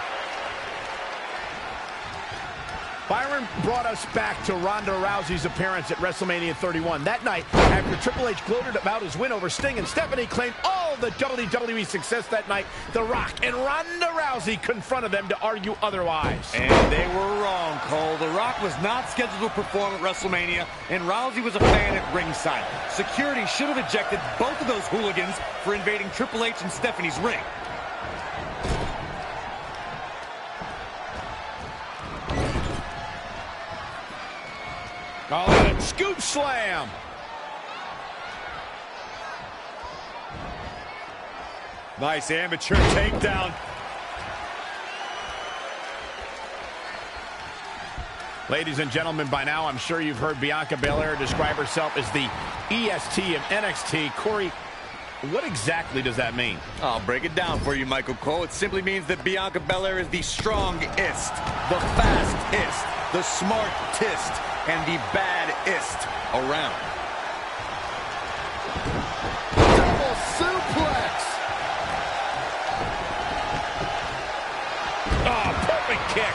Byron brought us back to Ronda Rousey's appearance at WrestleMania 31. That night, after Triple H gloated about his win over Sting and Stephanie claimed all the WWE success that night, The Rock and Ronda Rousey confronted them to argue otherwise. And they were wrong, Cole. The Rock was not scheduled to perform at WrestleMania, and Rousey was a fan at ringside. Security should have ejected both of those hooligans for invading Triple H and Stephanie's ring. Oh, and a scoop slam. Nice amateur takedown. Ladies and gentlemen, by now I'm sure you've heard Bianca Belair describe herself as the EST of NXT. Corey, what exactly does that mean? I'll break it down for you, Michael Cole. It simply means that Bianca Belair is the strongest, the fastest, the smartest, and the baddest around. Double suplex. Oh, perfect kick.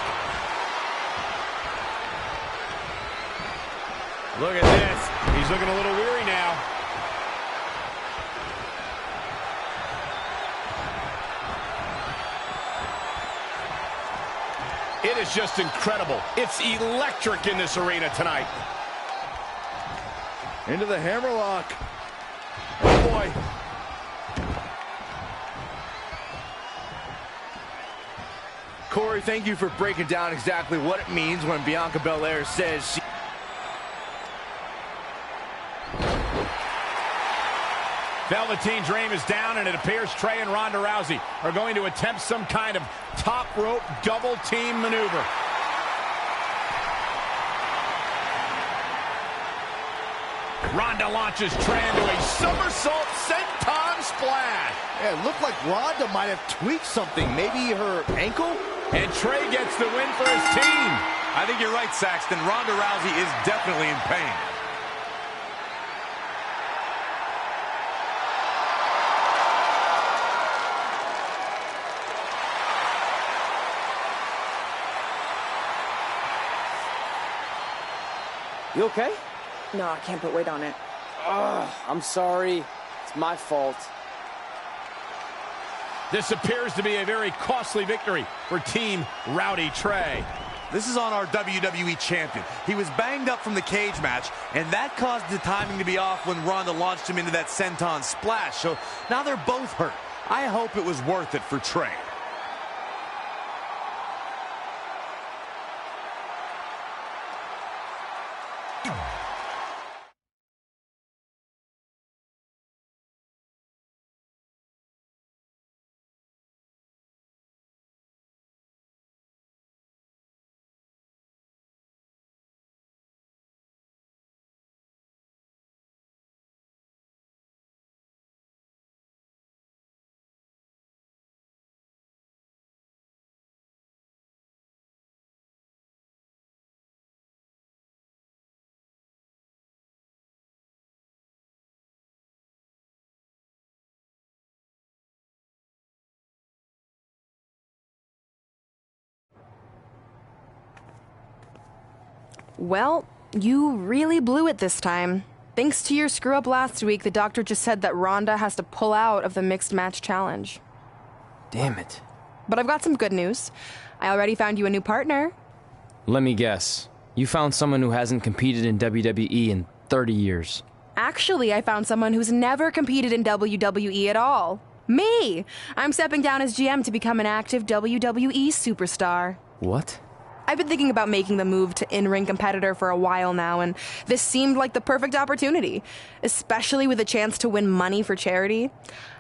Look at this. He's looking a little weary now. It is just incredible. It's electric in this arena tonight. Into the hammerlock. Oh, boy. Corey, thank you for breaking down exactly what it means when Bianca Belair says she... Velveteen Dream is down, and it appears Trey and Ronda Rousey are going to attempt some kind of top rope double team maneuver. Ronda launches Trey into a somersault senton splash. Yeah, it looked like Ronda might have tweaked something, maybe her ankle? And Trey gets the win for his team. I think you're right, Saxton. Ronda Rousey is definitely in pain. You okay? No, I can't put weight on it. I'm sorry. It's my fault. This appears to be a very costly victory for Team Rowdy Trey. This is on our WWE champion. He was banged up from the cage match, and that caused the timing to be off when Ronda launched him into that senton splash. So now they're both hurt. I hope it was worth it for Trey. Well, you really blew it this time. Thanks to your screw-up last week, the doctor just said that Ronda has to pull out of the mixed match challenge. Damn it. But I've got some good news. I already found you a new partner. Let me guess. You found someone who hasn't competed in WWE in 30 years. Actually, I found someone who's never competed in WWE at all. Me! I'm stepping down as GM to become an active WWE superstar. What? I've been thinking about making the move to in-ring competitor for a while now, and this seemed like the perfect opportunity, especially with a chance to win money for charity.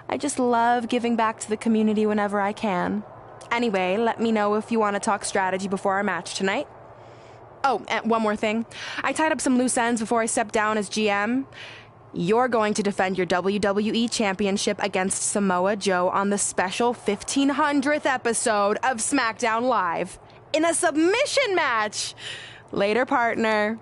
I just love giving back to the community whenever I can. Anyway, let me know if you want to talk strategy before our match tonight. Oh, and one more thing. I tied up some loose ends before I stepped down as GM. You're going to defend your WWE Championship against Samoa Joe on the special 1500th episode of SmackDown Live. In a submission match. Later, partner.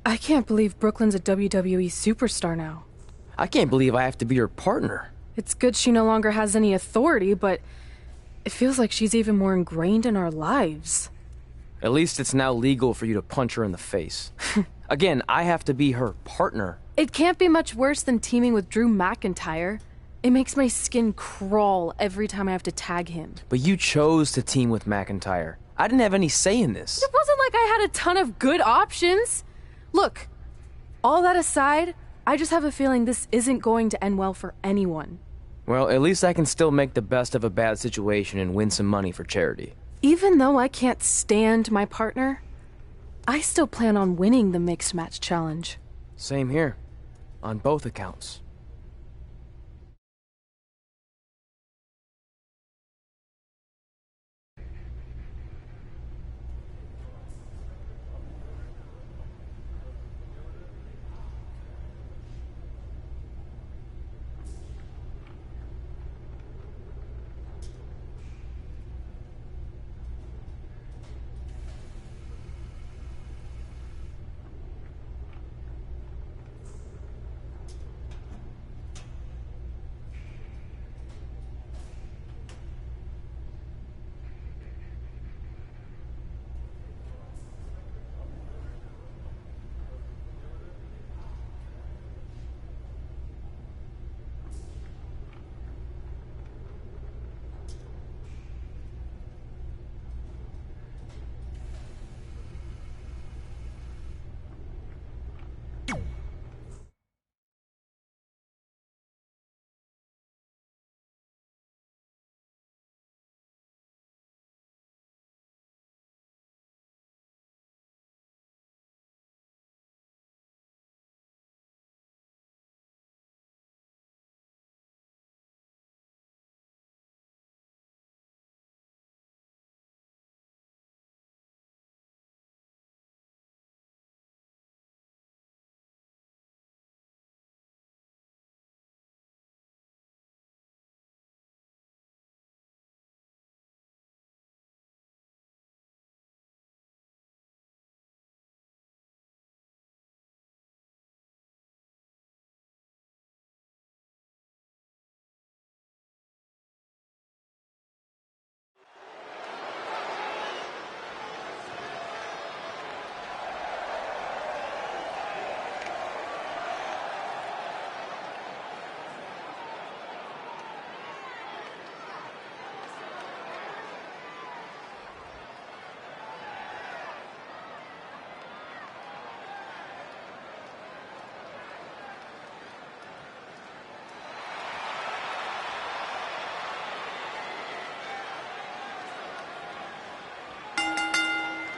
I can't believe Brooklyn's a WWE superstar now. I can't believe I have to be her partner. It's good she no longer has any authority, but it feels like she's even more ingrained in our lives. At least it's now legal for you to punch her in the face. Again, I have to be her partner. It can't be much worse than teaming with Drew McIntyre. It makes my skin crawl every time I have to tag him. But you chose to team with McIntyre. I didn't have any say in this. It wasn't like I had a ton of good options. Look, all that aside, I just have a feeling this isn't going to end well for anyone. Well, at least I can still make the best of a bad situation and win some money for charity. Even though I can't stand my partner, I still plan on winning the Mixed Match Challenge. Same here, on both accounts.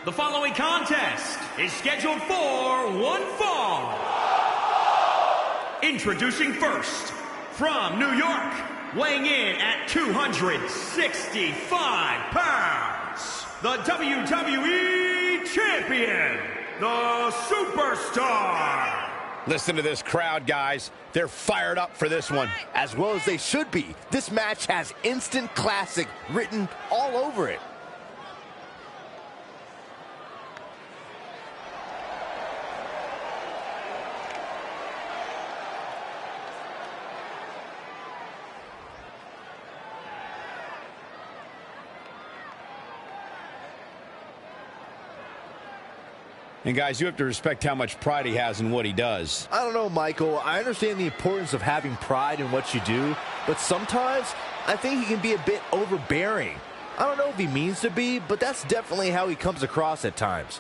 The following contest is scheduled for one fall. Introducing first, from New York, weighing in at 265 pounds, the WWE Champion, the Superstar. Listen to this crowd, guys. They're fired up for this one. As well as they should be. This match has instant classic written all over it. And guys, you have to respect how much pride he has in what he does. I don't know, Michael. I understand the importance of having pride in what you do, but sometimes I think he can be a bit overbearing. I don't know if he means to be, but that's definitely how he comes across at times.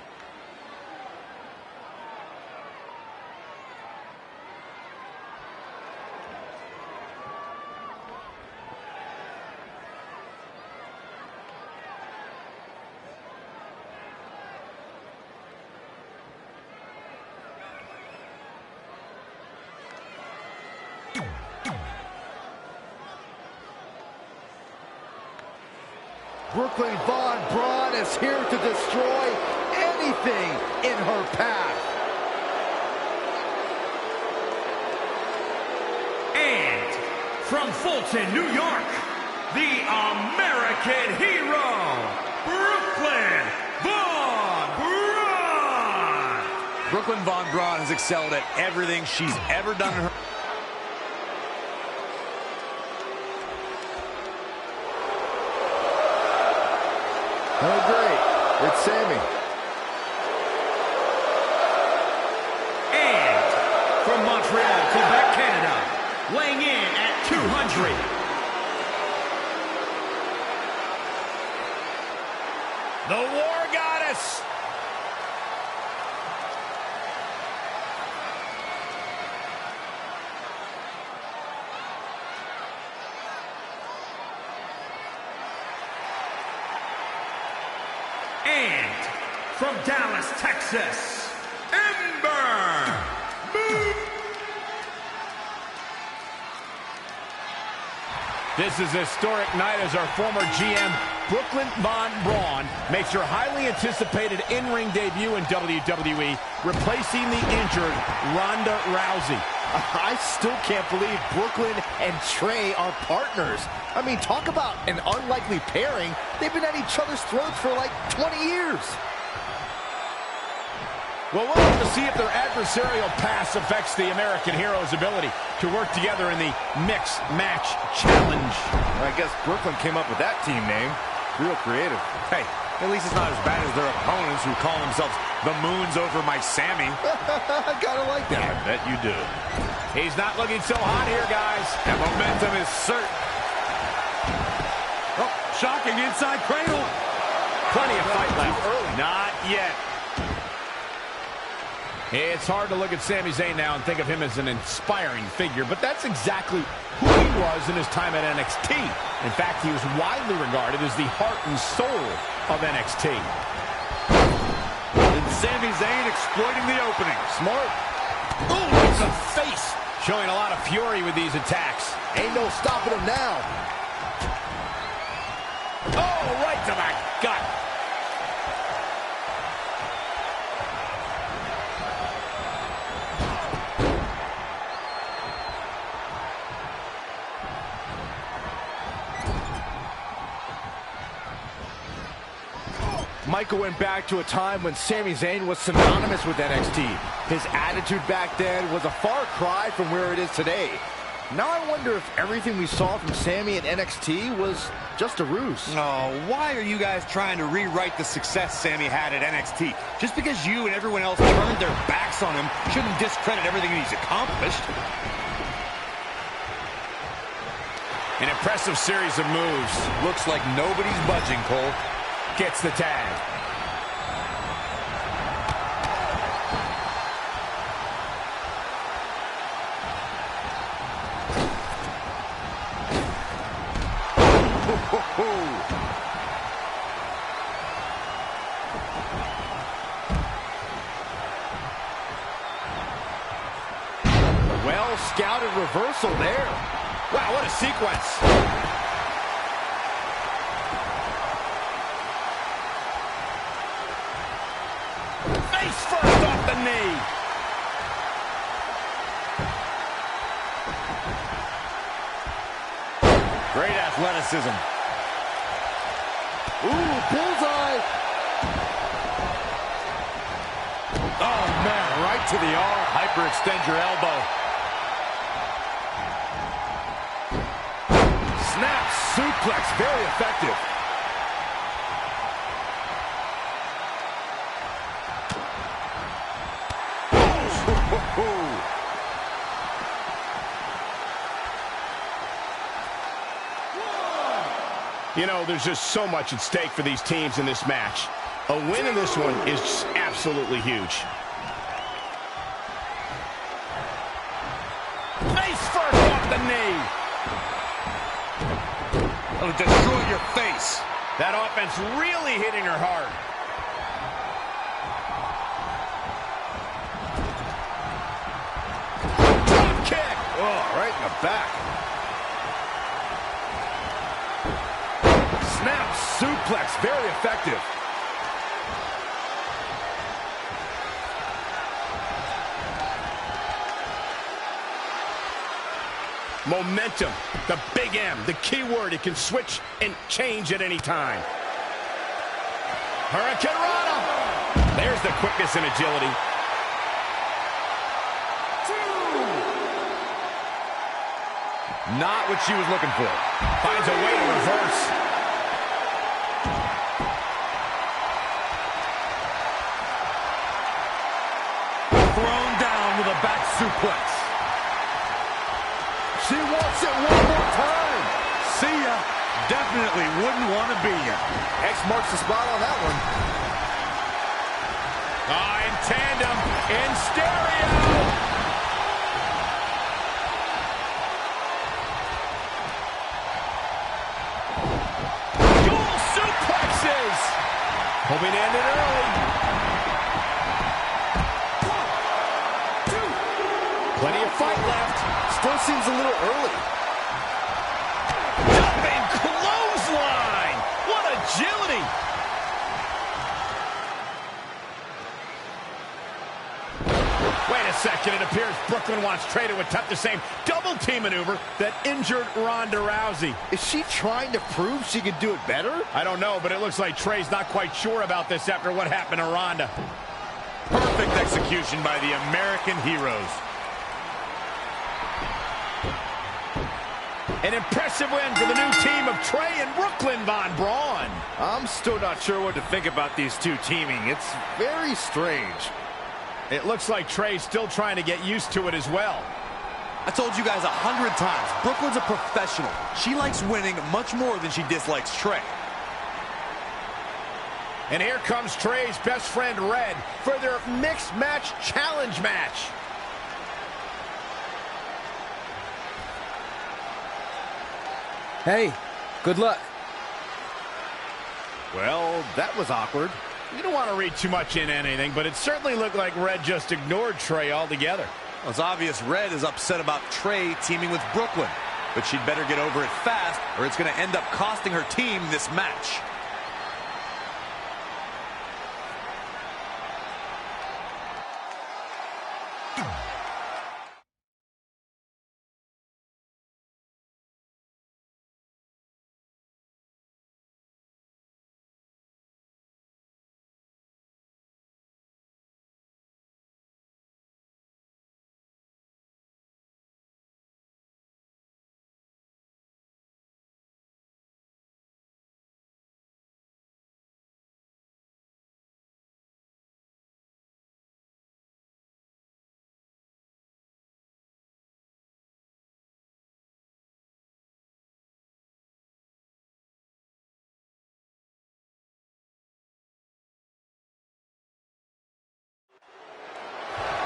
Brooklyn Von Braun is here to destroy anything in her path. And from Fulton, New York, the American hero, Brooklyn Von Braun. Brooklyn Von Braun has excelled at everything she's ever done in her... Oh, great. It's Sammy. And from Montreal, Quebec, Canada, weighing in at 200. The War Goddess. And from Dallas, Texas, Ember Moon. This is a historic night as our former GM, Brooklyn Von Braun, makes her highly anticipated in-ring debut in WWE, replacing the injured Ronda Rousey. I still can't believe Brooklyn and Trey are partners. I mean, talk about an unlikely pairing. They've been at each other's throats for like 20 years. Well, we'll have to see if their adversarial pass affects the American hero's ability to work together in the Mixed Match Challenge. I guess Brooklyn came up with that team name. Real creative. Hey, at least it's not as bad as their opponents who call themselves the Moons over my Sammy. I kind of like that. I bet you do. He's not looking so hot here, guys. And momentum is certain. Oh, shocking inside cradle. Plenty of fight left. Not yet. It's hard to look at Sami Zayn now and think of him as an inspiring figure, but that's exactly who he was in his time at NXT. In fact, he was widely regarded as the heart and soul of NXT. And Sami Zayn exploiting the opening. Smart. Ooh, to the face. Showing a lot of fury with these attacks. Ain't no stopping him now. Oh, right to the gut. Michael went back to a time when Sami Zayn was synonymous with NXT. His attitude back then was a far cry from where it is today. Now I wonder if everything we saw from Sami at NXT was just a ruse. Oh, why are you guys trying to rewrite the success Sami had at NXT? Just because you and everyone else turned their backs on him shouldn't discredit everything he's accomplished. An impressive series of moves. Looks like nobody's budging, Cole. Gets the tag. Well-scouted reversal there. Wow, what a sequence. Face first off the knee. Great athleticism. Ooh, bullseye. Oh, man, right to the arm. Hyperextend your elbow. Snap suplex, very effective. You know, there's just so much at stake for these teams in this match. A win in this one is absolutely huge. Face first off the knee. It'll destroy your face. That offense really hitting her hard. Drop kick. Oh, right in the back. Snap suplex, very effective. Momentum, the big M, the key word. It can switch and change at any time. Hurricane Rana. There's the quickness and agility. Not what she was looking for. Finds a way to reverse. Thrown down with a back suplex. She wants it one more time. See ya. Definitely wouldn't want to be ya. X marks the spot on that one. In tandem, in stereo. Dual suplexes. Hoping to end it early. Plenty of fight left. Still seems a little early. Jumping clothesline. What agility. Wait a second. It appears Brooklyn wants Trey to attempt the same double team maneuver that injured Ronda Rousey. Is she trying to prove she could do it better? I don't know, but it looks like Trey's not quite sure about this after what happened to Ronda. Perfect execution by the American heroes. An impressive win for the new team of Trey and Brooklyn Von Braun. I'm still not sure what to think about these two teaming. It's very strange. It looks like Trey's still trying to get used to it as well. I told you guys 100 times, Brooklyn's a professional. She likes winning much more than she dislikes Trey. And here comes Trey's best friend, Red, for their mixed match challenge match. Hey, good luck. Well, that was awkward. You don't want to read too much into anything, but it certainly looked like Red just ignored Trey altogether. Well, it's obvious Red is upset about Trey teaming with Brooklyn, but she'd better get over it fast or it's going to end up costing her team this match.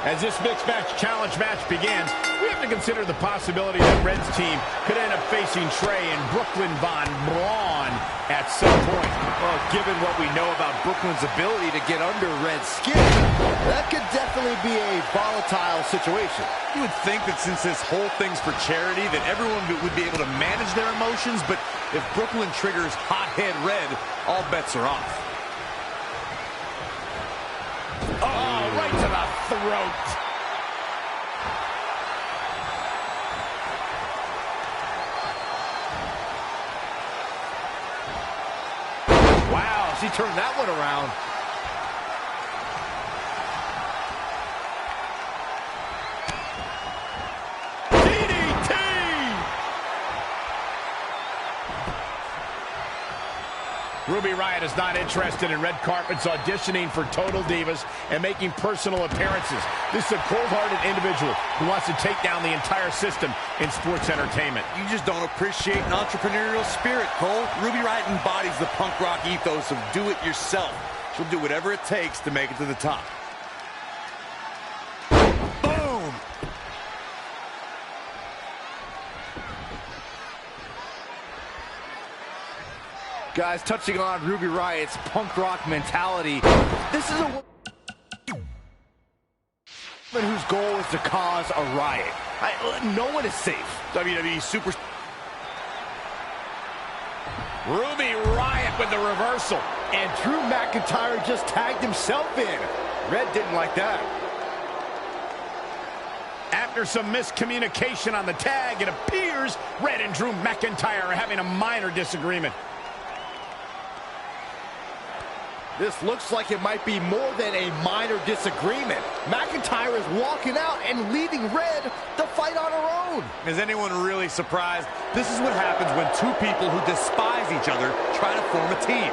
As this mixed match challenge match begins, we have to consider the possibility that Red's team could end up facing Trey and Brooklyn Von Braun at some point. Well, given what we know about Brooklyn's ability to get under Red's skin, that could definitely be a volatile situation. You would think that since this whole thing's for charity, that everyone would be able to manage their emotions, but if Brooklyn triggers hothead Red, all bets are off. Oh, right to the throat. Wow, she turned that one around. Ruby Riott is not interested in red carpets, auditioning for Total Divas and making personal appearances. This is a cold-hearted individual who wants to take down the entire system in sports entertainment. You just don't appreciate an entrepreneurial spirit, Cole. Ruby Riott embodies the punk rock ethos of do it yourself. She'll do whatever it takes to make it to the top. Boom! Guys, touching on Ruby Riott's punk rock mentality, this is a woman whose goal is to cause a riot. No one is safe. WWE Super... Ruby Riott with the reversal. And Drew McIntyre just tagged himself in. Red didn't like that. After some miscommunication on the tag, it appears Red and Drew McIntyre are having a minor disagreement. This looks like it might be more than a minor disagreement. McIntyre is walking out and leaving Red to fight on her own. Is anyone really surprised? This is what happens when two people who despise each other try to form a team.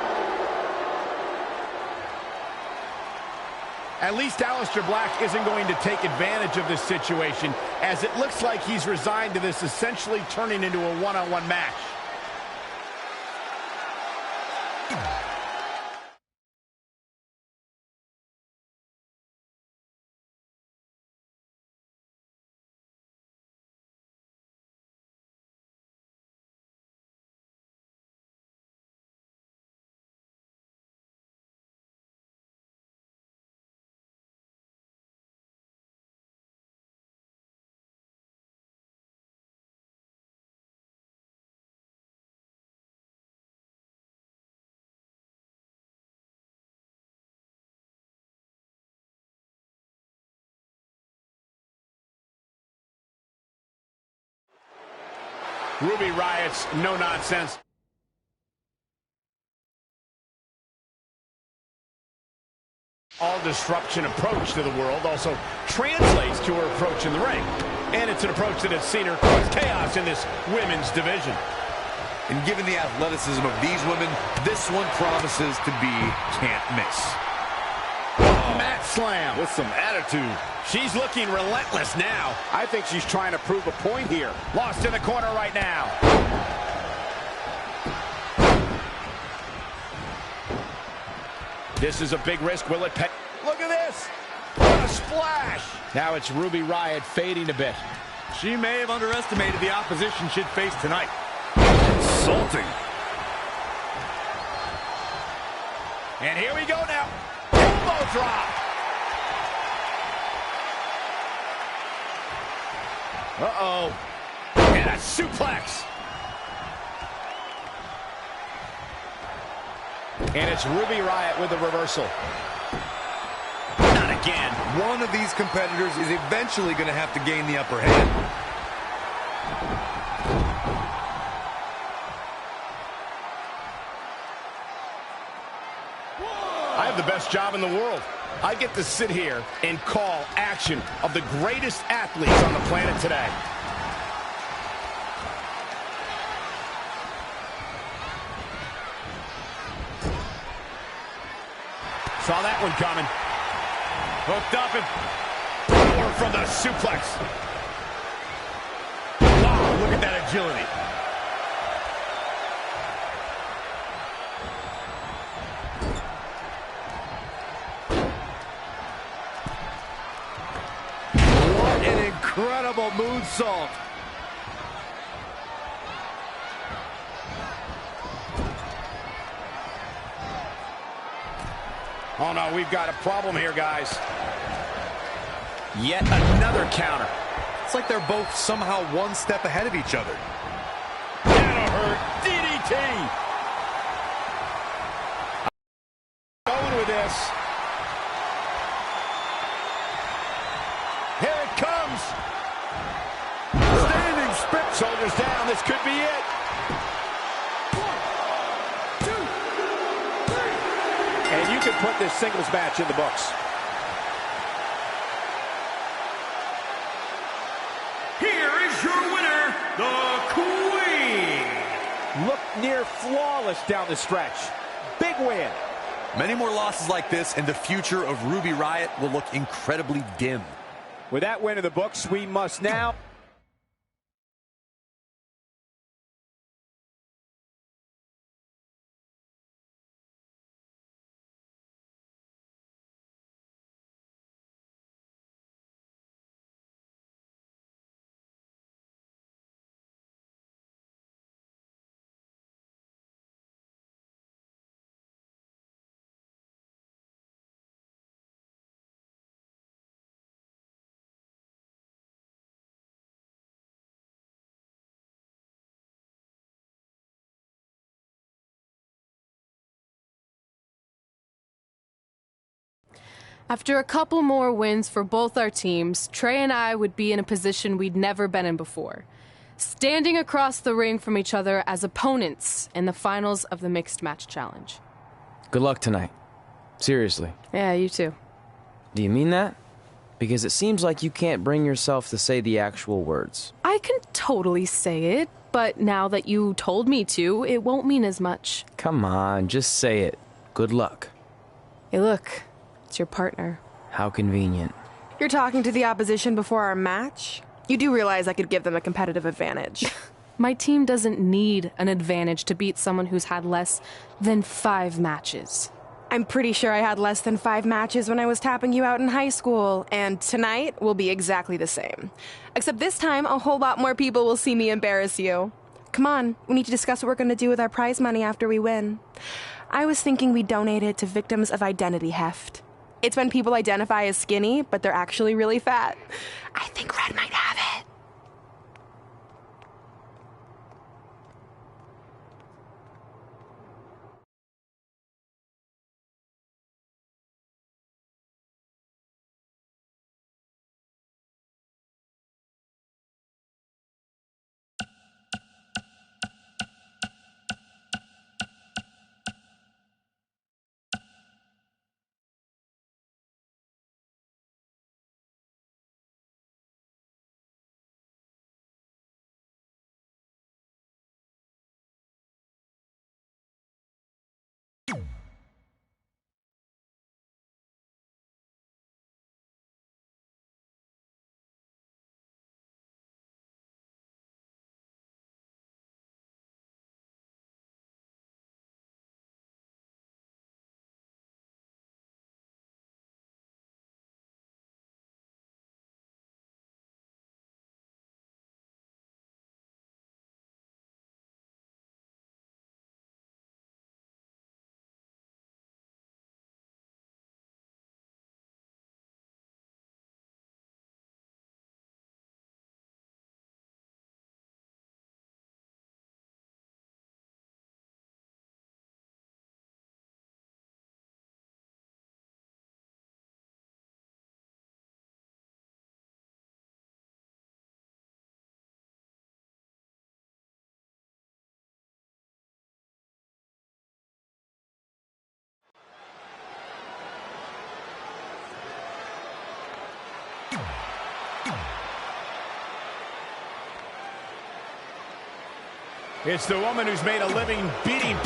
At least Aleister Black isn't going to take advantage of this situation, as it looks like he's resigned to this essentially turning into a one-on-one match. Ruby Riott's no-nonsense. All disruption approach to the world also translates to her approach in the ring. And it's an approach that has seen her cause chaos in this women's division. And given the athleticism of these women, this one promises to be can't miss. Mat slam with some attitude. She's looking relentless now. I think she's trying to prove a point here. Lost in the corner right now. This is a big risk. Will it pay? Look at this. What a splash. Now it's Ruby Riott fading a bit. She may have underestimated the opposition she'd face tonight. Insulting. And here we go now. Elbow drop. Uh-oh. And a suplex. And it's Ruby Riott with the reversal. Not again. One of these competitors is eventually going to have to gain the upper hand. I have the best job in the world. I get to sit here and call action of the greatest athletes on the planet today. Saw that one coming. Hooked up and forward from the suplex. Wow, look at that agility. incredible moonsault. Oh no, we've got a problem here, guys. Yet another counter. It's like they're both somehow one step ahead of each other. That'll hurt. DDT. Going with this. Here it comes. Standing spit. Shoulders down. This could be it. 1, 2, 3. And you can put this singles match in the books. Here is your winner, the Queen. Look near flawless down the stretch. Big win. Many more losses like this, and the future of Ruby Riott will look incredibly dim. With that win in the books, we must now... After a couple more wins for both our teams, Trey and I would be in a position we'd never been in before, standing across the ring from each other as opponents in the finals of the Mixed Match Challenge. Good luck tonight. Seriously. Yeah, you too. Do you mean that? Because it seems like you can't bring yourself to say the actual words. I can totally say it, but now that you told me to, it won't mean as much. Come on, just say it. Good luck. Hey, look. It's your partner. How convenient. You're talking to the opposition before our match? You do realize I could give them a competitive advantage. My team doesn't need an advantage to beat someone who's had less than 5 matches. I'm pretty sure I had less than 5 matches when I was tapping you out in high school, and tonight will be exactly the same. Except this time, a whole lot more people will see me embarrass you. Come on, we need to discuss what we're going to do with our prize money after we win. I was thinking we donate it to victims of identity heft. It's when people identify as skinny, but they're actually really fat. I think Red might have it. It's the woman who's made a living beating...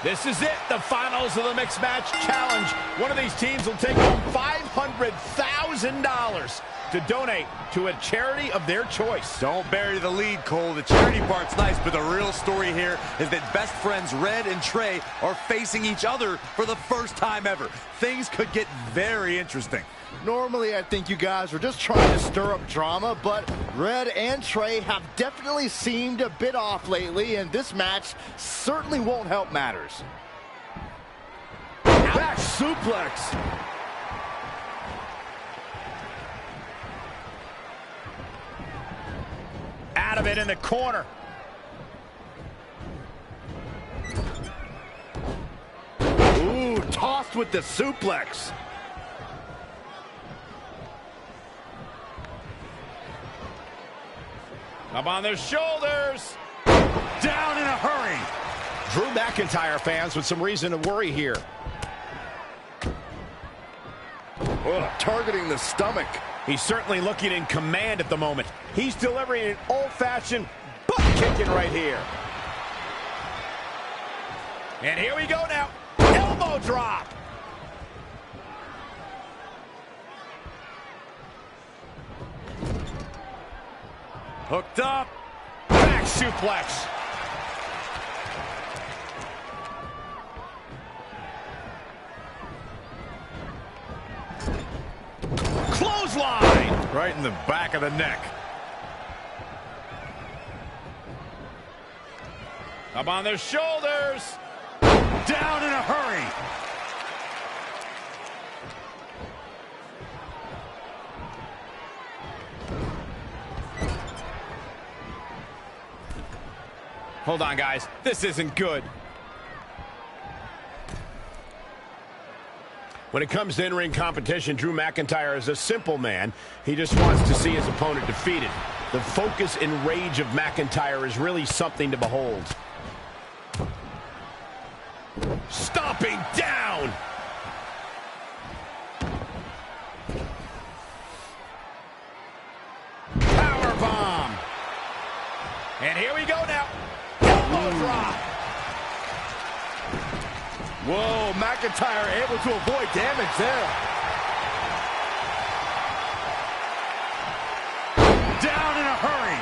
This is it, the finals of the Mixed Match Challenge. One of these teams will take home $500,000 to donate to a charity of their choice. Don't bury the lead, Cole. The charity part's nice, but the real story here is that best friends Red and Trey are facing each other for the first time ever. Things could get very interesting. Normally, I think you guys are just trying to stir up drama, but Red and Trey have definitely seemed a bit off lately, and this match certainly won't help matters. Back suplex. Out of it in the corner. Ooh, tossed with the suplex. Up on their shoulders. Down in a hurry. Drew McIntyre fans with some reason to worry here. Oh, targeting the stomach. He's certainly looking in command at the moment. He's delivering an old-fashioned butt kicking right here. And here we go now. Elbow drop. Hooked up. Back suplex. Clothesline. Right in the back of the neck. Up on their shoulders. Down in a hurry. Hold on, guys. This isn't good. When it comes to in-ring competition, Drew McIntyre is a simple man. He just wants to see his opponent defeated. The focus and rage of McIntyre is really something to behold. Stomping down. Powerbomb. And here we go now. Elbow drop. Whoa, McIntyre able to avoid damage there. Down in a hurry.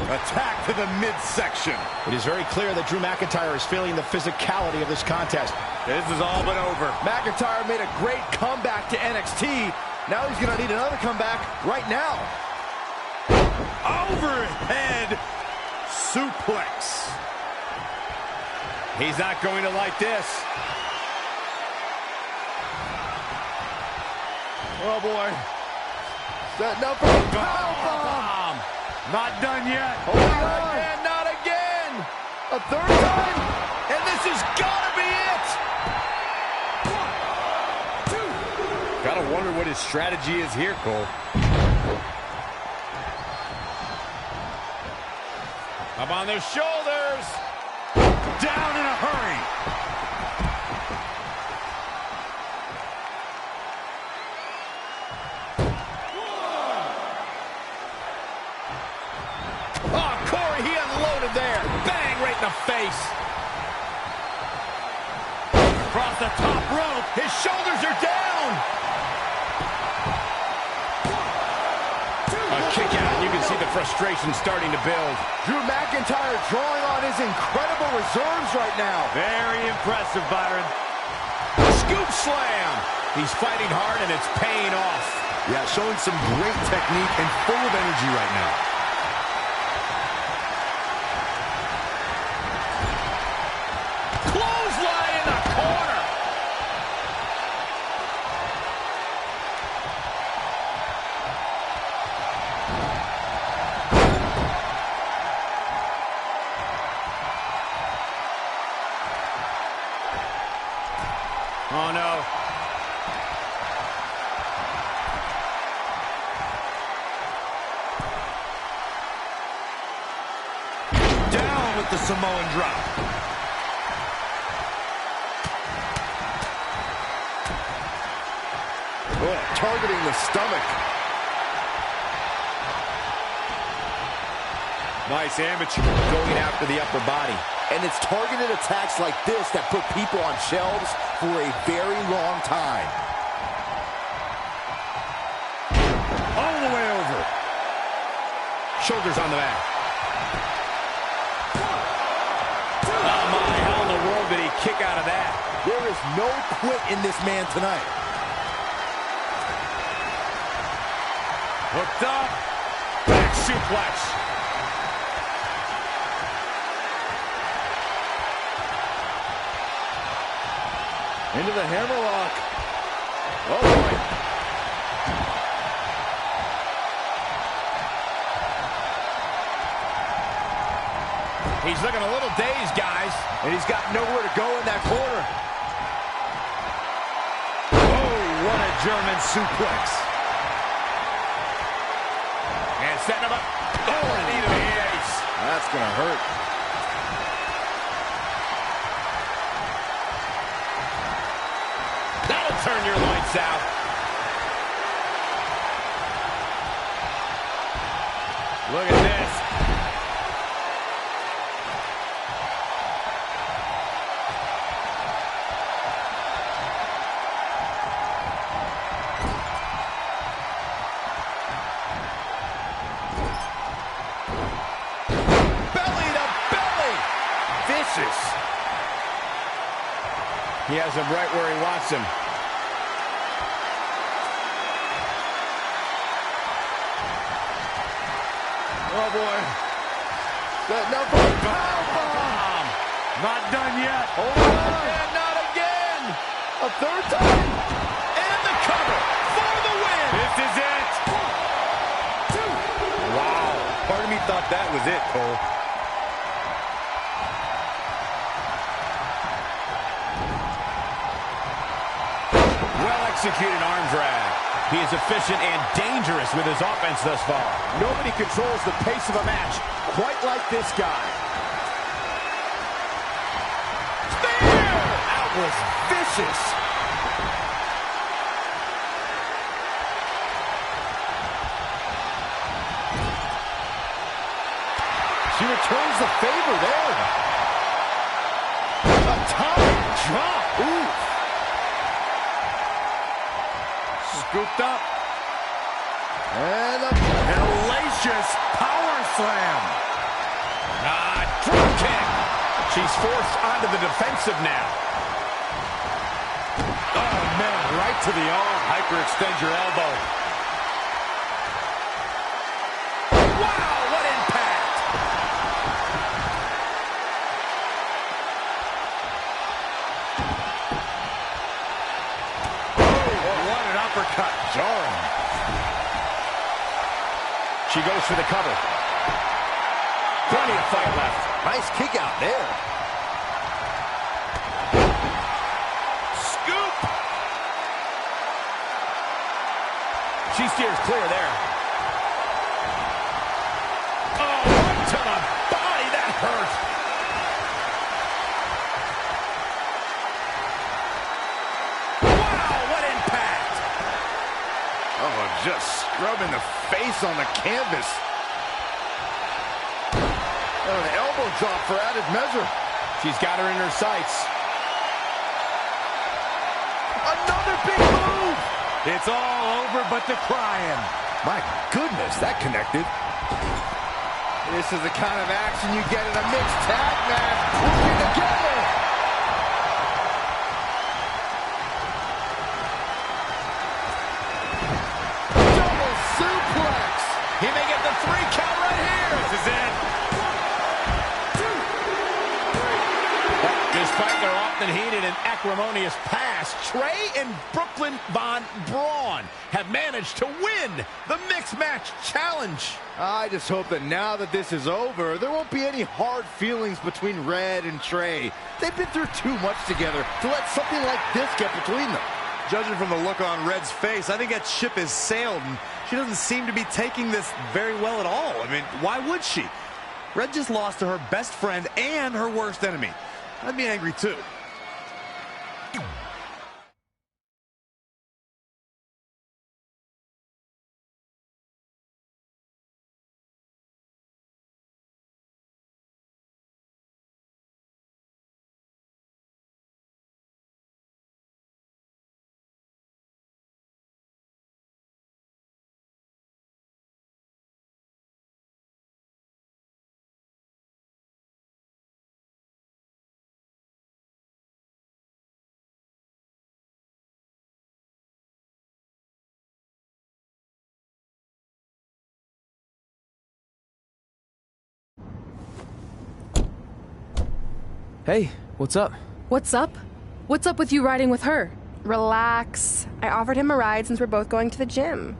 Attack to the midsection. It is very clear that Drew McIntyre is feeling the physicality of this contest. This is all but over. McIntyre made a great comeback to NXT. Now he's going to need another comeback right now. Overhead suplex. He's not going to like this. Oh, boy. Setting up for a powerbomb. Not done yet. Oh, not again, not again. A third time. And this has got to be it. Gotta wonder what his strategy is here, Cole. Up on their shoulders. Down in a hurry. Oh, Corey, he unloaded there. Bang, right in the face. Across the top rope. His shoulders are down. A kick out, and you can see the frustration starting to build. Drew McIntyre drawing on his incredible reserves right now. Very impressive, Byron. Scoop slam. He's fighting hard, and it's paying off. Yeah, showing some great technique and full of energy right now. Clothesline in the corner. Oh, no. Down with the Samoan drop. Oh, targeting the stomach. Nice amateur going after the upper body. And it's targeted attacks like this that put people on shelves for a very long time. All the way over. Shoulders on the mat. Oh my, how in the world did he kick out of that? There is no quit in this man tonight. Hooked up. Back suplex. Into the hammerlock. Oh, boy. He's looking a little dazed, guys. And he's got nowhere to go in that corner. Oh, what a German suplex. And setting him up. Oh, the knee to the ace. That's going to hurt. That'll turn your lights out. Look at this. Belly to belly. Vicious. He has him right where he wants him. Oh, boy. That number powerbomb. Not done yet. Hold on. And not again. A third time. And the cover for the win. This is it. Wow. Part of me thought that was it, Cole. Well-executed arm drag. He is efficient and dangerous with his offense thus far. Nobody controls the pace of a match quite like this guy. Spear! That was vicious. She returns the favor there. A time drop. Ooh. Scooped up. And a Hellacious power slam. Drop kick. She's forced onto the defensive now. Oh, man, right to the arm. Hyperextend your elbow. Wow, what impact. What an uppercut. Jarring. She goes for the cover. Plenty of fight left. nice kick out there. Scoop. She steers clear there. Oh, right to the body. That hurt. Wow, what impact. Oh, just scrubbing the face on the canvas. And an elbow drop for added measure. She's got her in her sights. Another big move. It's all over but the crying. My goodness, that connected. This is the kind of action you get in a mixed tag match. Working together. Double suplex. He may get the 3 count right here. This is it. Despite their often heated and acrimonious past, Trey and Brooklyn Von Braun have managed to win the Mixed Match Challenge. I just hope that now that this is over, there won't be any hard feelings between Red and Trey. They've been through too much together to let something like this get between them. Judging from the look on Red's face, I think that ship has sailed, and she doesn't seem to be taking this very well at all. I mean, why would she? Red just lost to her best friend and her worst enemy. I'd be angry too. Hey, what's up? What's up? What's up with you riding with her? Relax. I offered him a ride since we're both going to the gym.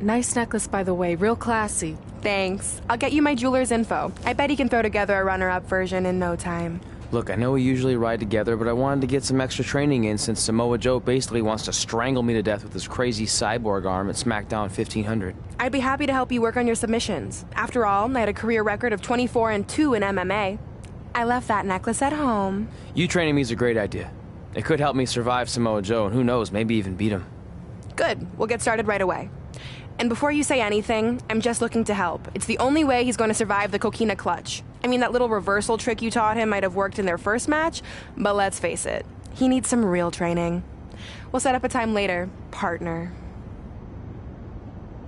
Nice necklace, by the way. Real classy. Thanks. I'll get you my jeweler's info. I bet he can throw together a runner-up version in no time. Look, I know we usually ride together, but I wanted to get some extra training in since Samoa Joe basically wants to strangle me to death with his crazy cyborg arm at SmackDown 1500. I'd be happy to help you work on your submissions. After all, I had a career record of 24-2 in MMA. I left that necklace at home. You training me is a great idea. It could help me survive Samoa Joe, and who knows, maybe even beat him. Good. We'll get started right away. And before you say anything, I'm just looking to help. It's the only way he's going to survive the coquina clutch. I mean, that little reversal trick you taught him might have worked in their first match, but let's face it, he needs some real training. We'll set up a time later, partner.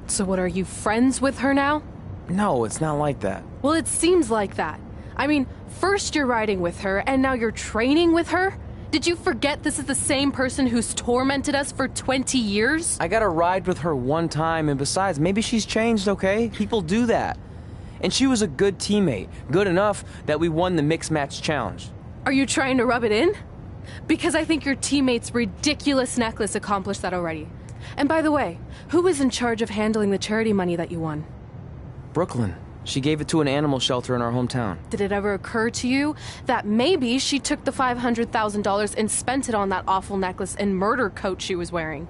So what, are you friends with her now? No, it's not like that. Well, it seems like that. I mean, first you're riding with her, and now you're training with her? Did you forget this is the same person who's tormented us for 20 years? I got to ride with her one time, and besides, maybe she's changed, okay? People do that. And she was a good teammate, good enough that we won the mixed match challenge. Are you trying to rub it in? Because I think your teammate's ridiculous necklace accomplished that already. And by the way, who was in charge of handling the charity money that you won? Brooklyn. She gave it to an animal shelter in our hometown. Did it ever occur to you that maybe she took the $500,000 and spent it on that awful necklace and murder coat she was wearing?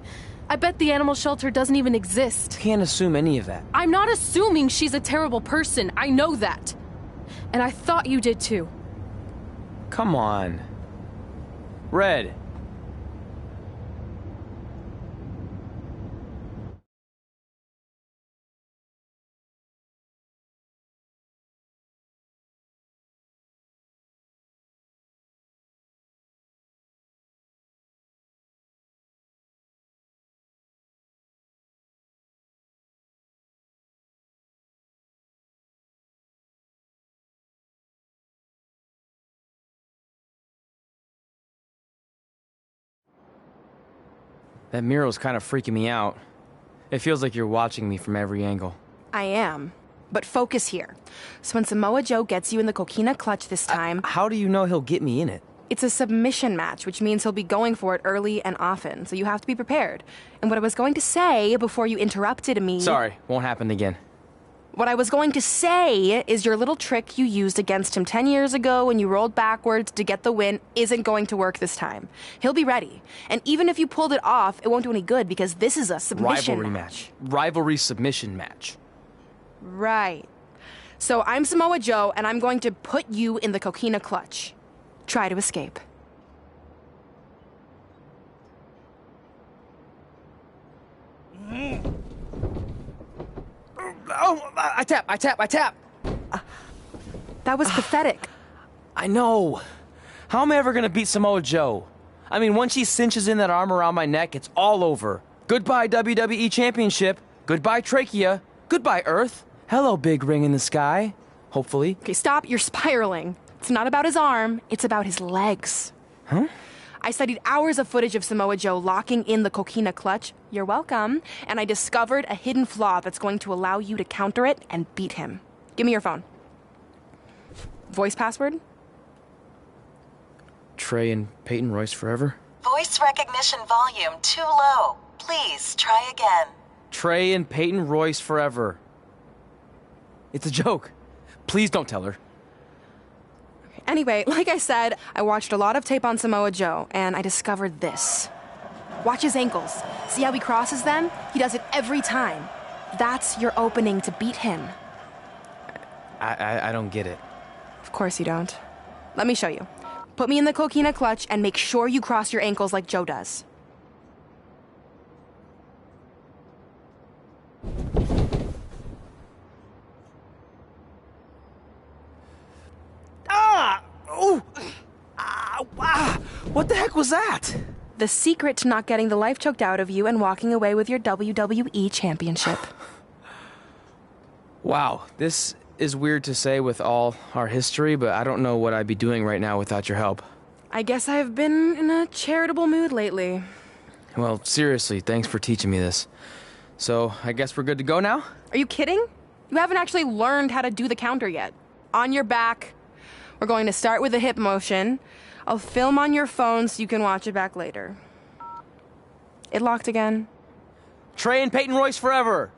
I bet the animal shelter doesn't even exist. Can't assume any of that. I'm not assuming she's a terrible person. I know that. And I thought you did too. Come on. Red. That mural's kind of freaking me out. It feels like you're watching me from every angle. I am. But focus here. So when Samoa Joe gets you in the coquina clutch this time... How do you know he'll get me in it? It's a submission match, which means he'll be going for it early and often, so you have to be prepared. And what I was going to say before you interrupted me... Sorry, won't happen again. What I was going to say is your little trick you used against him 10 years ago when you rolled backwards to get the win isn't going to work this time. He'll be ready. And even if you pulled it off, it won't do any good because this is a submission match. Rivalry submission match. Right. So I'm Samoa Joe, and I'm going to put you in the coquina clutch. Try to escape. Oh, I tap. That was pathetic. I know. How am I ever gonna beat Samoa Joe? I mean, once she cinches in that arm around my neck, it's all over. Goodbye, WWE Championship. Goodbye, Trachea. Goodbye, Earth. Hello, big ring in the sky. Hopefully. Okay, stop. You're spiraling. It's not about his arm. It's about his legs. Huh? I studied hours of footage of Samoa Joe locking in the coquina clutch. You're welcome. And I discovered a hidden flaw that's going to allow you to counter it and beat him. Give me your phone. Voice password? Trey and Peyton Royce forever? Voice recognition volume too low. Please try again. Trey and Peyton Royce forever. It's a joke. Please don't tell her. Anyway, like I said, I watched a lot of tape on Samoa Joe, and I discovered this. Watch his ankles. See how he crosses them? He does it every time. That's your opening to beat him. I don't get it. Of course you don't. Let me show you. Put me in the coquina clutch and make sure you cross your ankles like Joe does. What the heck was that? The secret to not getting the life choked out of you and walking away with your WWE Championship. Wow, this is weird to say with all our history, but I don't know what I'd be doing right now without your help. I guess I've been in a charitable mood lately. Well, seriously, thanks for teaching me this. So, I guess we're good to go now? Are you kidding? You haven't actually learned how to do the counter yet. On your back, We're going to start with a hip motion. I'll film on your phone so you can watch it back later. It locked again. Trey and Peyton Royce forever.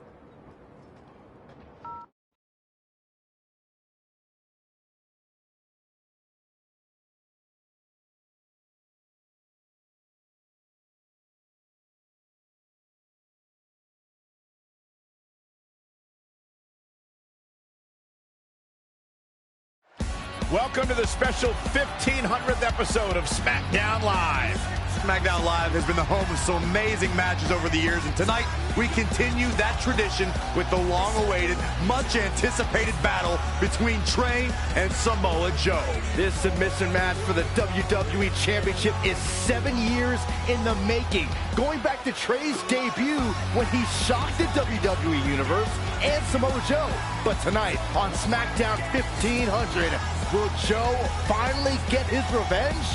Welcome to the special 1500th episode of SmackDown Live. SmackDown Live has been the home of some amazing matches over the years, and tonight we continue that tradition with the long-awaited, much-anticipated battle between Trey and Samoa Joe. This submission match for the WWE Championship is 7 years in the making, going back to Trey's debut when he shocked the WWE Universe and Samoa Joe. But tonight on SmackDown 1500, will Joe finally get his revenge?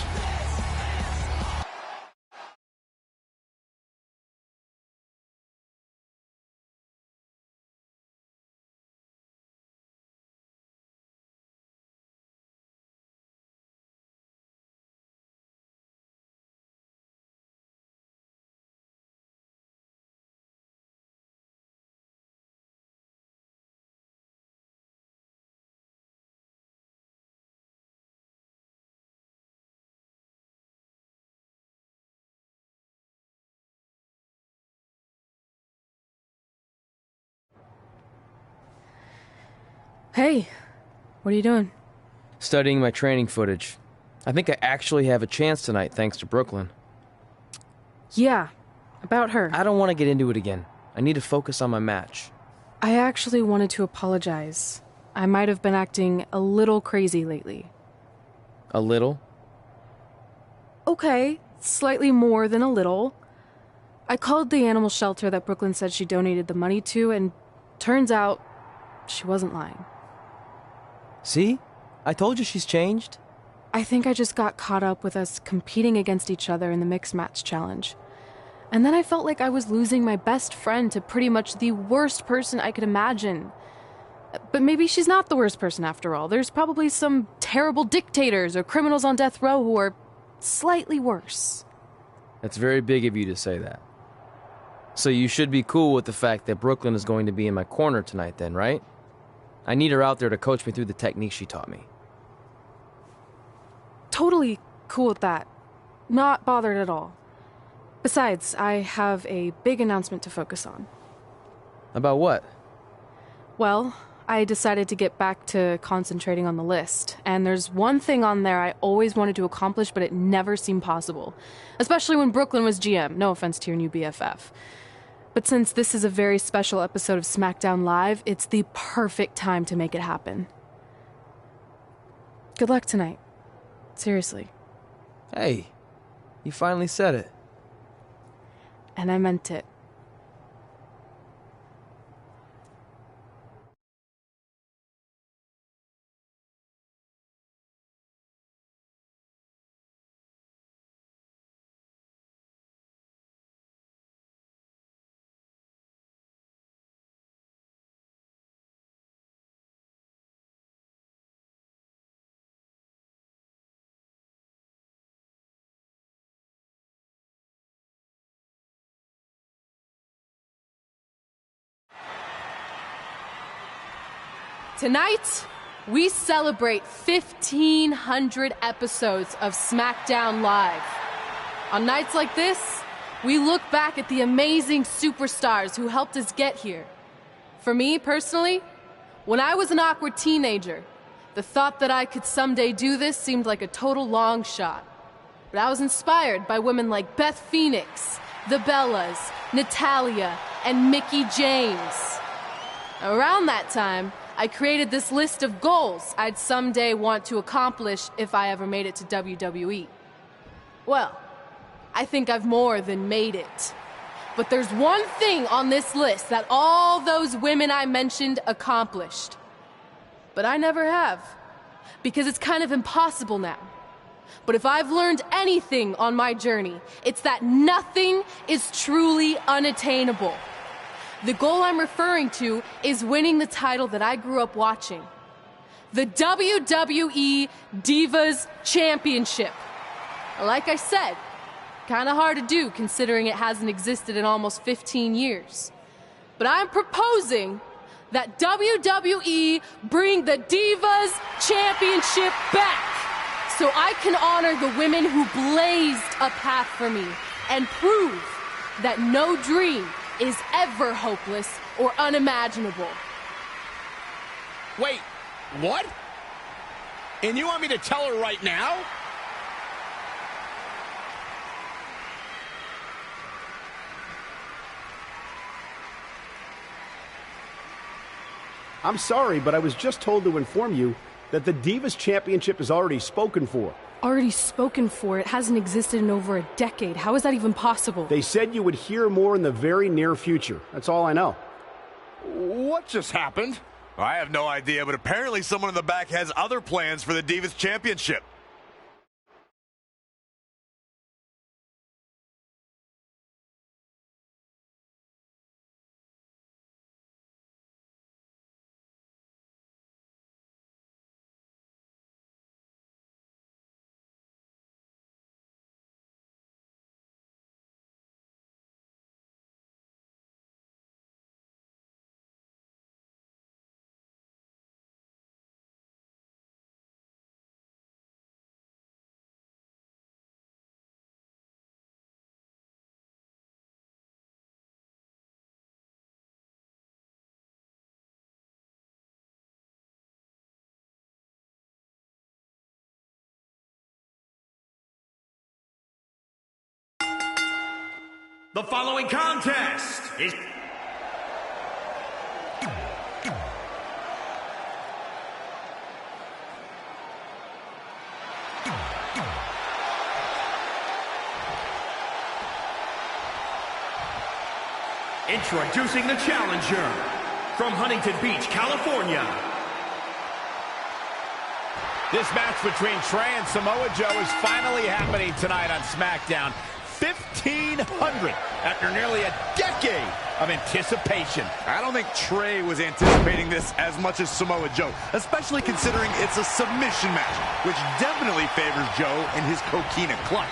Hey, what are you doing? Studying my training footage. I think I actually have a chance tonight thanks to Brooklyn. Yeah, about her. I don't want to get into it again. I need to focus on my match. I actually wanted to apologize. I might have been acting a little crazy lately. A little? Okay, slightly more than a little. I called the animal shelter that Brooklyn said she donated the money to, and turns out she wasn't lying. See? I told you she's changed. I think I just got caught up with us competing against each other in the mixed match challenge. And then I felt like I was losing my best friend to pretty much the worst person I could imagine. But maybe she's not the worst person after all. There's probably some terrible dictators or criminals on death row who are slightly worse. That's very big of you to say that. So you should be cool with the fact that Brooklyn is going to be in my corner tonight then, right? I need her out there to coach me through the technique she taught me. Totally cool with that. Not bothered at all. Besides, I have a big announcement to focus on. About what? Well, I decided to get back to concentrating on the list, and there's one thing on there I always wanted to accomplish, but it never seemed possible. Especially when Brooklyn was GM. No offense to your new BFF. But since this is a very special episode of SmackDown Live, it's the perfect time to make it happen. Good luck tonight. Seriously. Hey, you finally said it. And I meant it. Tonight, we celebrate 1,500 episodes of SmackDown Live. On nights like this, we look back at the amazing superstars who helped us get here. For me, personally, when I was an awkward teenager, the thought that I could someday do this seemed like a total long shot. But I was inspired by women like Beth Phoenix, the Bellas, Natalia, and Mickie James. Around that time, I created this list of goals I'd someday want to accomplish if I ever made it to WWE. Well, I think I've more than made it. But there's one thing on this list that all those women I mentioned accomplished. But I never have, because it's kind of impossible now. But if I've learned anything on my journey, it's that nothing is truly unattainable. The goal I'm referring to is winning the title that I grew up watching. the WWE Divas Championship. Like I said, kind of hard to do considering it hasn't existed in almost 15 years. But I'm proposing that WWE bring the Divas Championship back so I can honor the women who blazed a path for me and prove that no dream is ever hopeless or unimaginable. Wait, what? And you want me to tell her right now? I'm sorry, but I was just told to inform you that the Divas Championship is already spoken for. Already spoken for? It hasn't existed in over a decade. How is that even possible? They said you would hear more in the very near future. That's all I know. What just happened? I have no idea, but apparently someone in the back has other plans for the Divas Championship. The following contest is introducing the challenger from Huntington Beach, California. This match between Trey and Samoa Joe is finally happening tonight on SmackDown. 1,500 after nearly a decade of anticipation. I don't think Trey was anticipating this as much as Samoa Joe, especially considering it's a submission match, which definitely favors Joe and his coquina clutch.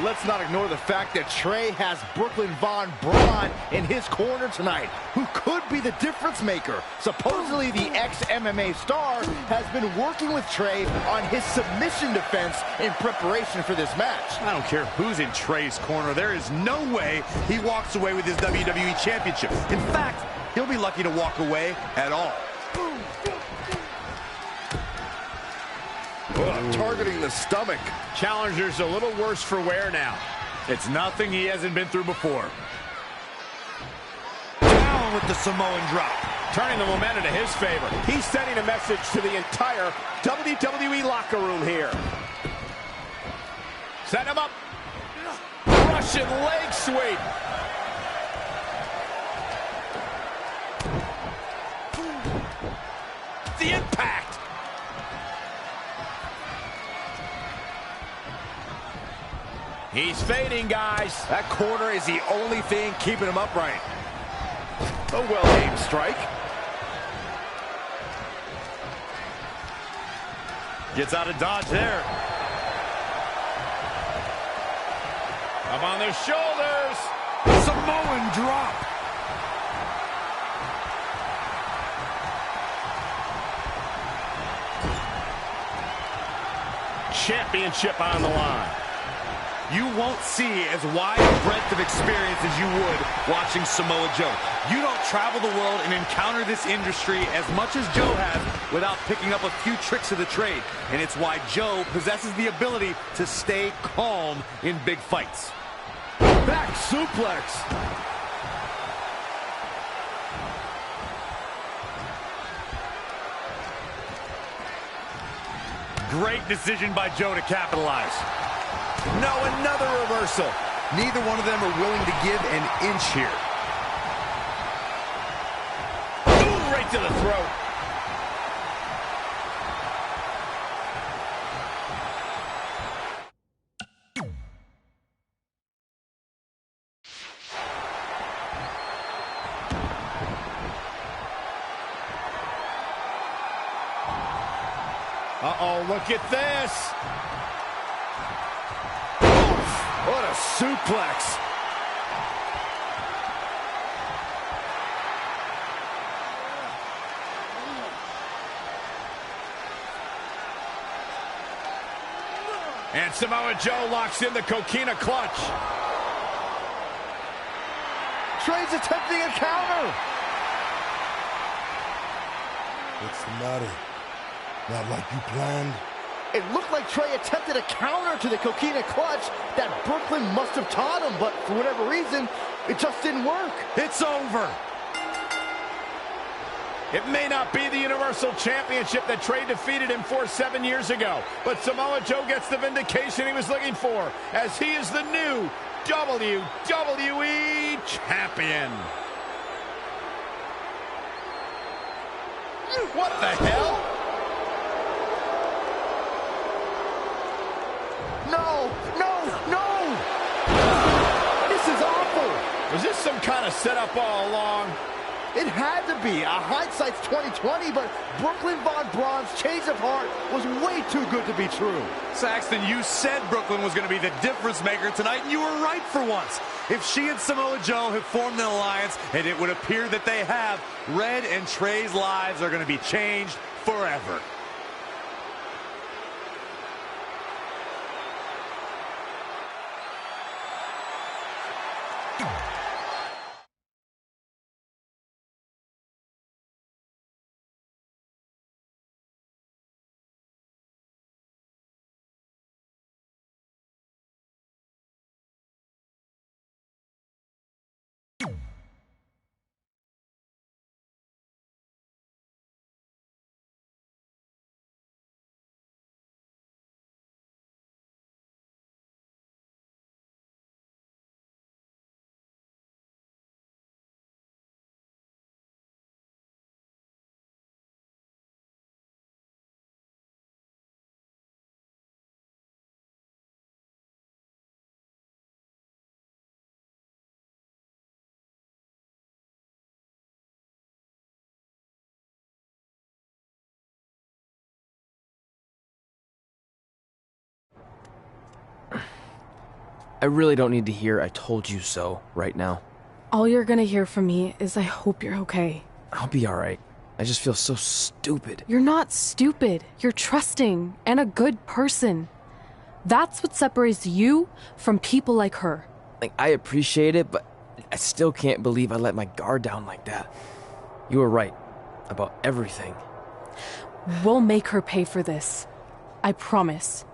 Let's not ignore the fact that Trey has Brooklyn Von Braun in his corner tonight, who could be the difference maker. Supposedly, the ex-MMA star has been working with Trey on his submission defense in preparation for this match. I don't care who's in Trey's corner. There is no way he walks away with his WWE Championship. In fact, he'll be lucky to walk away at all. Targeting the stomach. Challenger's a little worse for wear now. It's nothing he hasn't been through before. Down with the Samoan drop. Turning the momentum to his favor. He's sending a message to the entire WWE locker room here. Set him up. Russian leg sweep. The impact. He's fading, guys. That corner is the only thing keeping him upright. A well-aimed strike. Gets out of dodge there. Up on their shoulders. Samoan drop. Championship on the line. You won't see as wide a breadth of experience as you would watching Samoa Joe. You don't travel the world and encounter this industry as much as Joe has without picking up a few tricks of the trade. And it's why Joe possesses the ability to stay calm in big fights. Back suplex. Great decision by Joe to capitalize. No, another reversal. Neither one of them are willing to give an inch here. Ooh, right to the throat. Uh-oh, look at this. What a suplex. And Samoa Joe locks in the coquina clutch. Trey's attempting a counter. What's the matter? Not like you planned? It looked like Trey attempted a counter to the coquina clutch that Brooklyn must have taught him, but for whatever reason, it just didn't work. It's over. It may not be the Universal Championship that Trey defeated him for 7 years ago, but Samoa Joe gets the vindication he was looking for, as he is the new WWE Champion. What the hell? No, no, no! This is awful! Was this some kind of setup all along? It had to be. Hindsight's 20/20, but Brooklyn Von Braun's change of heart was way too good to be true. Saxton, you said Brooklyn was going to be the difference maker tonight, and you were right for once. If she and Samoa Joe have formed an alliance, and it would appear that they have, Red and Trey's lives are going to be changed forever. I really don't need to hear "I told you so" right now. All you're gonna hear from me is I hope you're okay. I'll be alright. I just feel so stupid. You're not stupid. You're trusting and a good person. That's what separates you from people like her. Like, I appreciate it, but I still can't believe I let my guard down like that. You were right about everything. We'll make her pay for this. I promise.